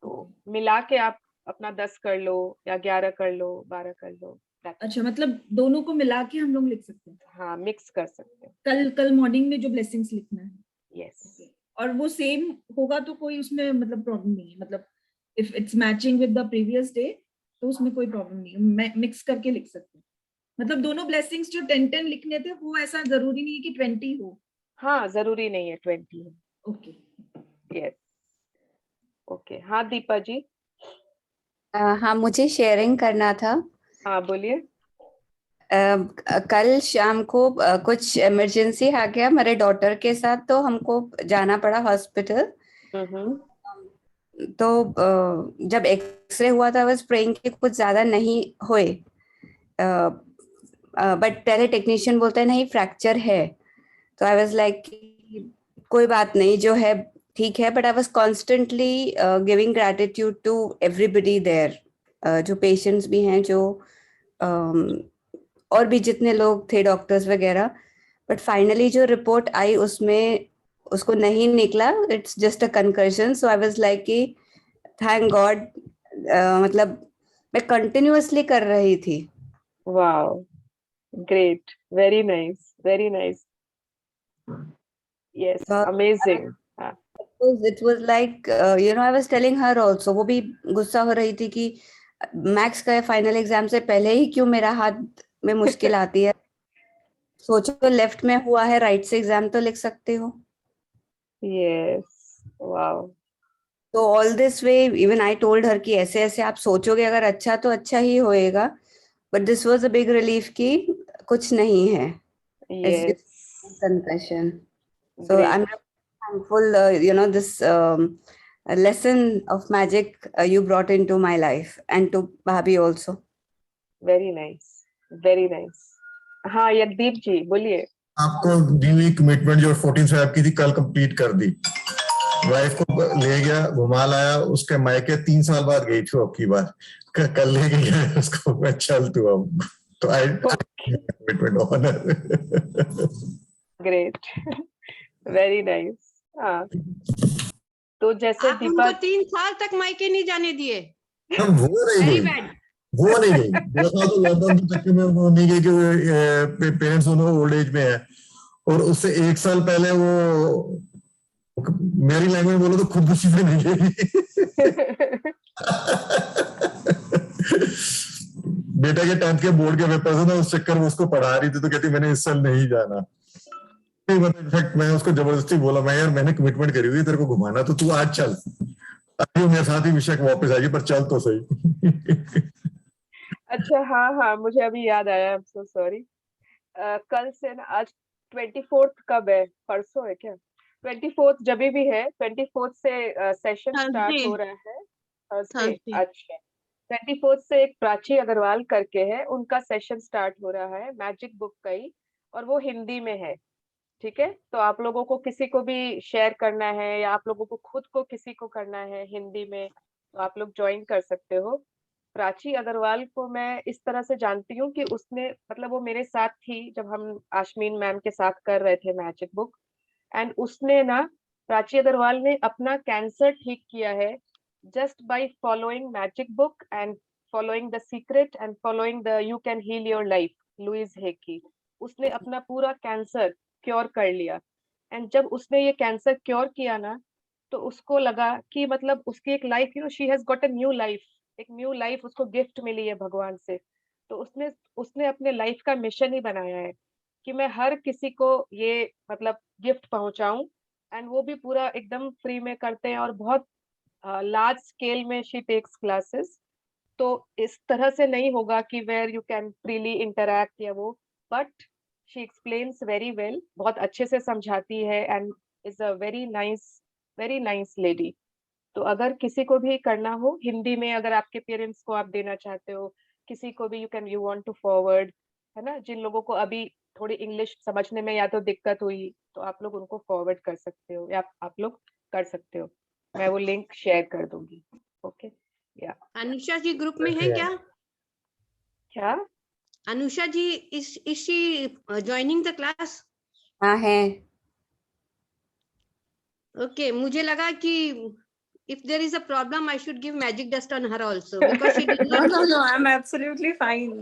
तो मिला के आप अपना 10 कर लो या 11 कर लो, 12 कर लो। अच्छा, मतलब दोनों को मिला के हम लोग लिख सकते हैं? हाँ, मिक्स कर सकते हैं। कल मॉर्निंग में जो ब्लेसिंग्स लिखना है। यस। और वो सेम होगा तो कोई उसमें मतलब प्रॉब्लम नहीं है, मतलब if it's matching with the previous day तो उसमें कोई प्रॉब्लम नहीं है, मिक्स करके लिख सकते हैं। मतलब दोनों ब्लेसिंग्स जो 10-10 लिखने थे वो ऐसा जरूरी नहीं है कि 20 हो। हाँ, जरूरी नहीं है 20 हो। ओके। यस। ओके, हाँ दीपा जी। हाँ, मुझे शेयरिंग करना था। हाँ, बोलिए। कल शाम को कुछ इमरजेंसी आ गया मेरे डॉटर के साथ, तो हमको जाना पड़ा हॉस्पिटल। तो जब एक्सरे हुआ था बस प्रेइंग के कुछ ज्यादा नहीं हुए, बट पहले टेक्नीशियन बोलते हैं नहीं फ्रैक्चर है, तो आई वाज लाइक कोई बात नहीं, जो है ठीक है, but I was constantly giving gratitude to everybody there, जो पेशेंट्स भी हैं, जो और भी जितने लोग थे डॉक्टर्स वगैरह। बट फाइनली जो रिपोर्ट आई उसमें उसको नहीं निकला, it's just a concussion. So I was like कि थैंक गॉड, मतलब मैं कंटिन्यूअसली कर रही थी। Wow, great, very nice, very nice. Yes, amazing. It was like I was telling her also, वो भी गुस्सा हो रही थी कि मैथ्स का फाइनल एग्जाम से पहले ही क्यों मेरा हाथ में मुश्किल आती है। सोचो लेफ्ट में हुआ है, राइट से एग्जाम तो लिख सकते हो। Yes, wow. तो all this way even I told her कि ऐसे ऐसे आप सोचोगे अगर अच्छा तो अच्छा ही होएगा, but this was a big relief कि कुछ नहीं है। Yes. Confession. So I'm thankful, this lesson of magic you brought into my life and to Bhabhi also. Very nice, very nice. हाँ यज्ञदीप जी बोलिए। आपको दी हुई कमिटमेंट जो 14 से आपकी थी कल कंप्लीट कर दी। वाइफ को ले गया, घुमा लाया, उसके मायके 3 साल बाद गई थी आपकी बार, कल ले गया उसको, मैं चल तू अब, तो I commitment honour. Great, very nice. हाँ, तो जैसे आप उनको 3 साल तक मायके नहीं जाने दिए। वो नहीं गई, वो नहीं गई, 2 साल तो लॉकडाउन के चक्कर में वो नहीं गई कि पेरेंट्स दोनों ओल्ड एज में है, और उससे 1 साल पहले वो मेरी लैंग्वेज बोलो तो खुदकुशी से नहीं गई। बेटा के 10th के बोर्ड के पेपर ना, उस चक्कर में उसको पढ़ा रही थी, तो कहती मैंने इस साल नहीं जाना। इनफैक्ट मैं उसको जबरदस्ती बोला, मैं यार मैंने कमिटमेंट करी हुई तेरे को घुमाना, तो तू आज चल, अभी मेरे साथ ही विषय वापस आएगी, पर चल तो सही। अच्छा, हाँ हाँ, मुझे अभी याद आया, आई एम सो सॉरी। कल से ना, आज 24th कब है, परसों है क्या? 24th जब भी है, 24th से सेशन स्टार्ट हो रहा है, थर्सडे। अच्छा, 24th से एक प्राची अग्रवाल करके है, उनका सेशन स्टार्ट हो रहा है मैजिक बुक का ही, और वो हिंदी में है। ठीक है, तो आप लोगों को किसी को भी शेयर करना है या आप लोगों को खुद को किसी को करना है हिंदी में, तो आप लोग ज्वाइन कर सकते हो। प्राची अग्रवाल को मैं इस तरह से जानती हूँ कि उसने, मतलब वो मेरे साथ थी जब हम आशमीन मैम के साथ कर रहे थे मैजिक बुक, एंड उसने ना, प्राची अग्रवाल ने अपना कैंसर ठीक किया है just by following magic book and following the secret and following the you can heal your life, Louise Hay की। उसने अपना पूरा कैंसर क्योर कर लिया, एंड जब उसने ये कैंसर क्योर किया ना, तो उसको लगा कि मतलब उसकी एक life, she has got a new life, एक न्यू लाइफ उसको गिफ्ट मिली है भगवान से। तो उसने अपने लाइफ का मिशन ही बनाया है कि मैं हर किसी को ये मतलब गिफ्ट पहुंचाऊं, एंड वो भी पूरा एकदम फ्री में करते हैं, और बहुत लार्ज स्केल में शी टेक्स क्लासेस। तो इस तरह से नहीं होगा कि where you can freely interact या वो, but she explains very well, बहुत अच्छे से समझाती है, and is a very nice lady. तो अगर किसी को भी करना हो हिंदी में, अगर आपके पेरेंट्स को आप देना चाहते हो, किसी को भी you want to forward, है ना, जिन लोगों को अभी थोड़ी इंग्लिश समझने में या तो दिक्कत हुई तो आप लोग उनको फॉरवर्ड कर सकते हो या आप लोग कर सकते हो, मैं वो लिंक शेयर कर दूंगी। ओके या अनुषा जी ग्रुप में है क्या? क्या अनुषा जी is she joining the class? हाँ है। Okay, मुझे लगा कि if there is a problem I should give magic dust on her also because she did not. No, I'm absolutely fine.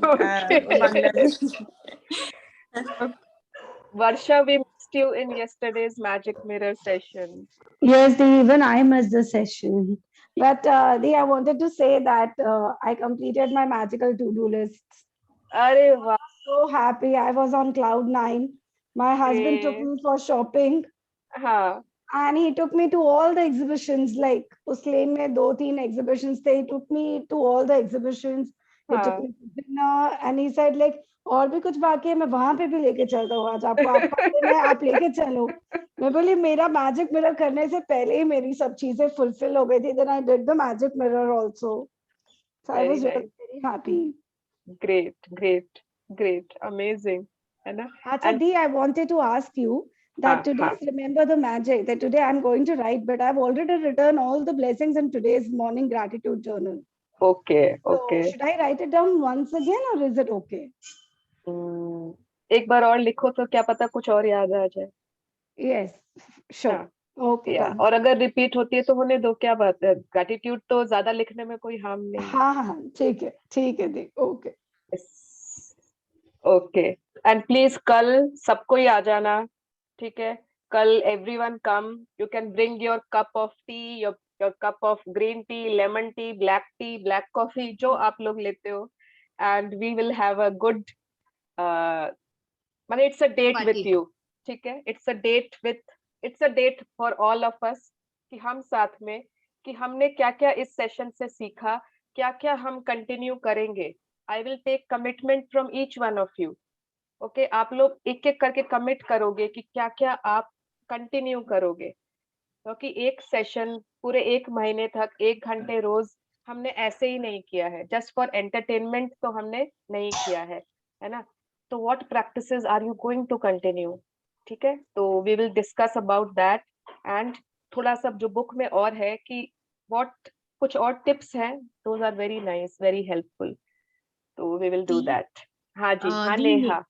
Varsha, we missed you in yesterday's magic mirror session. Yes, even I missed the session. But I wanted to say that I completed my magical to-do lists. Arey wow. So happy. I was on cloud 9. My husband took me for shopping. And he took me to all the exhibitions. Like, us lane mein 2-3 exhibitions. He took me to all the exhibitions. He took me to dinner. And he said, like, और भी कुछ बाकी है, मैं वहां पे भी लेके चलता हूँ आज आपको, आप लेके चलो। मैं बोली मेरा मैजिक मिरर करने से पहले ही मेरी सब चीजें फुलफिल हो गई थी। Then I did the magic mirror also. So I was very, very happy. Great, amazing, है ना? अच्छा दी, I wanted to ask you that today, remember the magic, that today I'm going to write, but I've already written all the blessings in today's morning gratitude journal. Okay. So should I write it down once again or is it okay? एक बार और लिखो तो क्या पता कुछ और याद आ जाए। Yes, sure. Okay. और अगर रिपीट होती है तो होने दो, क्या बात है, ग्रैटिट्यूड तो ज्यादा लिखने में कोई हार्म नहीं। हाँ ठीक है दी। ओके ओके एंड प्लीज कल सबको ही आ जाना, ठीक है? कल everyone come, you can bring your cup of tea, your cup of green tea, lemon tea, black coffee, जो आप लोग लेते हो, and we will have a good माने it's a date with you, ठीक है? It's a date for all of us कि हम साथ में कि हमने क्या-क्या इस सेशन से सीखा, क्या-क्या हम कंटिन्यू करेंगे। I will take commitment from each one of you. Okay आप लोग एक-एक करके कमिट करोगे कि क्या-क्या आप कंटिन्यू करोगे, क्योंकि एक सेशन पूरे 1 महीने तक 1 घंटे रोज हमने ऐसे ही नहीं किया है, जस्ट फॉर एंटरटेनमेंट तो हमने नहीं किया है ना? तो what practices are you going to continue, ठीक है? तो we will discuss about that and थोड़ा सा जो बुक में और है कि व्हाट कुछ और टिप्स हैं, those are very nice, very helpful, तो वी विल डू दैट। हाँ जी, हाँ नेहा।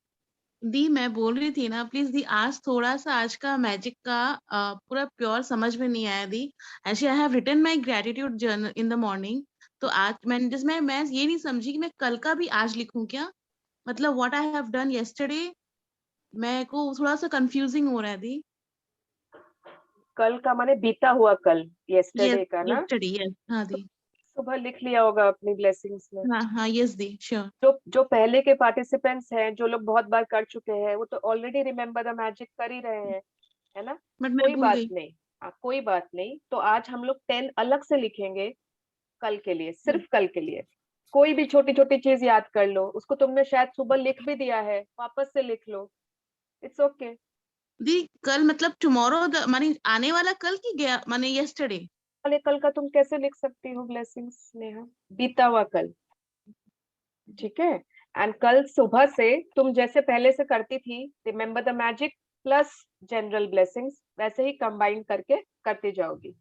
दी मैं बोल रही थी ना, प्लीज दी आज थोड़ा सा आज का मैजिक का पूरा प्योर समझ में नहीं आया दी। Actually I have written my gratitude journal in the morning, तो आज मैं ये नहीं समझी कि मैं कल का भी आज लिखूं क्या, मतलब what I have done yesterday, मैं को थोड़ा सा कंफ्यूजिंग हो रहा है दी। कल का माने बीता हुआ कल, यस्टरडे का ना? Yesterday, yes. हाँ दी, सुबह लिख लिया होगा अपनी ब्लेसिंग्स में। हाँ यस दी, श्योर। जो पहले के पार्टिसिपेंट्स हैं, जो लोग बहुत बार कर चुके हैं, वो तो ऑलरेडी रिमेम्बर द मैजिक कर ही रहे हैं, है ना? कोई बात नहीं, कोई बात नहीं। तो आज हम लोग 10 अलग से लिखेंगे कल के लिए, सिर्फ कल के लिए। कोई भी छोटी छोटी चीज याद कर लो, उसको तुमने शायद सुबह लिख भी दिया है, वापस से लिख लो, इट्स ओके। दी कल मतलब टुमारो माने आने वाला कल की गया माने यस्टरडे वाले कल का तुम कैसे लिख सकती हो ब्लेसिंग्स नेहा? बीता हुआ कल, ठीक है? एंड कल सुबह से तुम जैसे पहले से करती थी, remember the magic plus general blessings, वैसे ही कंबाइन करके करती जाओगी।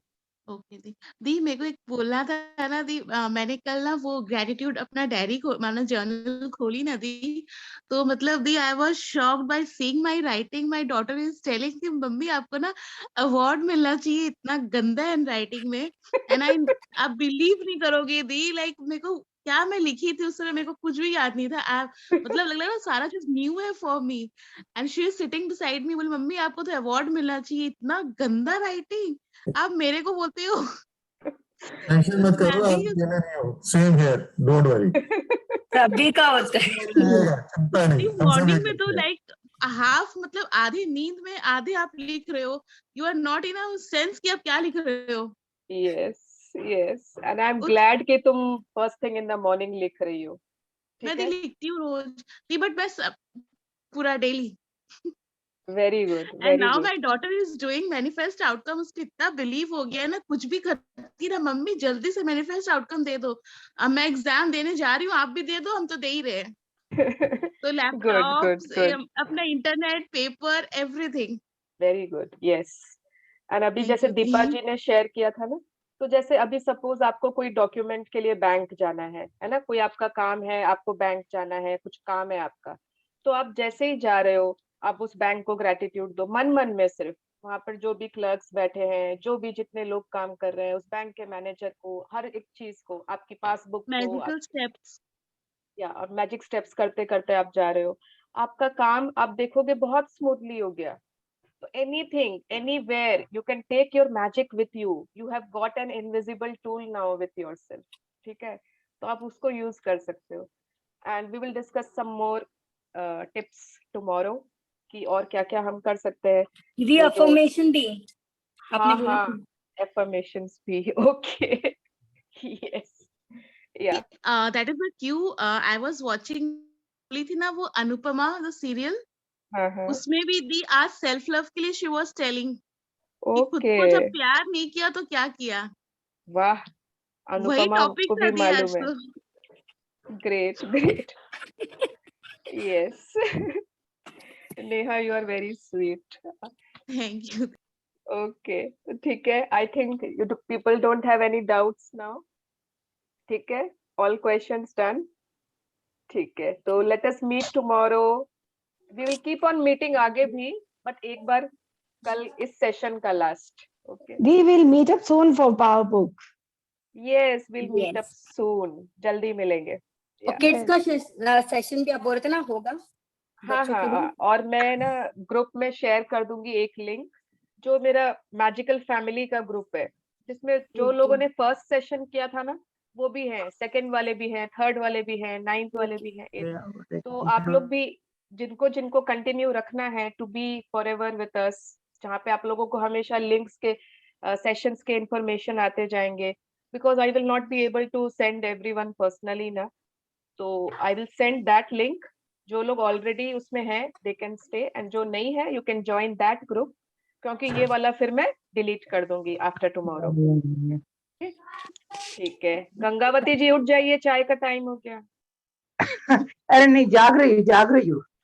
ओके दी मेरे को एक बोलना था ना दी, मैंने कल ना वो ग्रेटिट्यूड अपना डायरी माना जर्नल खोली ना दी, तो मतलब दी I was shocked by seeing my writing. My daughter is telling कि मम्मी आपको ना अवार्ड मिलना चाहिए, इतना गंदा हैंड राइटिंग में। एंड आप बिलीव नहीं करोगे दी, लाइक मेरे को क्या मैं लिखी थी उस समय मेरे को कुछ भी याद नहीं था। मतलब लग रहा है सारा चीज न्यू है for me. And she is sitting beside me, बोली मम्मी आपको तो अवार्ड मिलना चाहिए, इतना गंदा राइटिंग आप मेरे को बोलते हो। टेंशन मत करो, आप अकेले नहीं हो, सेम हियर, डोंट वरी। सभी का होता है, चिंता नहीं। मॉर्निंग में तो लाइक हाफ मतलब आधी नींद में आधे आप लिख रहे हो, you are not in a sense कि आप क्या लिख रहे हो। Yes and I am glad कि तुम first thing in the morning लिख रही हो। मैं लिखती हूँ रोज, बट बस पूरा daily. Very good, and very now good. My daughter is doing manifest outcome. उसको इतना बिलीव हो गया है ना, कुछ भी करती ना, मम्मी जल्दी से मैनिफेस्ट आउटकम दे दो. अब मैं एग्जाम देने जा रही हूँ, आप भी दे दो, हम तो दे ही रहे हैं. तो गुड, लैपटॉप, गुड, गुड. अपना internet, paper, everything. Very good. Yes. And अभी थैंक जैसे यू दीपा दी. जी ने शेयर किया था ना, तो जैसे अभी सपोज आपको कोई डॉक्यूमेंट के लिए बैंक जाना है ना, कोई आपका काम है, आपको बैंक जाना है, कुछ काम है आपका, तो आप जैसे ही जा रहे हो, आप उस बैंक को ग्रेटिट्यूड दो मन मन में. सिर्फ वहां पर जो भी क्लर्क्स बैठे हैं, जो भी जितने लोग काम कर रहे हैं, उस बैंक के मैनेजर को, हर एक चीज को, आपकी पासबुक को, मैजिकल स्टेप्स. या और मैजिक स्टेप्स करते करते आप जा रहे हो, आपका काम आप देखोगे बहुत स्मूथली हो गया. So anything, anywhere, you can take your magic with you. You have got an invisible tool now with yourself. ठीक है, तो आप उसको यूज कर सकते हो. And we will discuss some more tips tomorrow कि और क्या क्या हम कर सकते हैं. दीदी जो अफर्मेशन दी आपने हाँ बोला. हाँ, affirmations भी. Okay. Yes. Yeah. That is the cue. I was watching थी ना वो अनुपमा द सीरियल. उसमें भी दी आज सेल्फ लव के लिए शी वाज टेलिंग कि खुद को जब प्यार नहीं किया तो क्या किया. वाह, वही अनुपमा टॉपिक को था भी दी आज मालूम है. तो. Great, great. Yes. Neha, you are very sweet. Thank you. Okay, ठीक है. I think people don't have any doubts now. ठीक है, all questions done. ठीक है, तो let us meet tomorrow. We will keep on meeting आगे भी, but एक बार कल इस सेशन का last. Okay. We will meet up soon for Power Book. Yes, we'll meet up Yes. soon. जल्दी मिलेंगे. और Yeah. किड्स का सेशन भी आप बोल रहे थे ना होगा हाँ बच्चों के लिए. हाँ, और मैं ना ग्रुप में शेयर कर दूंगी एक लिंक, जो मेरा मैजिकल फैमिली का ग्रुप है, जिसमें जो लोगों ने फर्स्ट सेशन किया था ना, वो भी है, सेकंड वाले भी हैं, थर्ड वाले भी हैं, नाइन्थ वाले भी हैं. तो आप लोग भी जिनको जिनको कंटिन्यू रखना है to be forever with us, जहाँ पे आप लोगों को हमेशा लिंक्स के सेशंस के इंफॉर्मेशन आते जाएंगे, because I will not be able to send everyone personally ना, तो I will send that link. जो लोग ऑलरेडी उसमें हैं दे कैन स्टे, एंड जो नहीं है you can join that group, क्योंकि ये वाला फिर मैं डिलीट कर दूंगी आफ्टर टुमारो. ठीक है, गंगावती जी उठ जाइए, चाय का टाइम हो गया. अरे नहीं, जाग रही हूँ.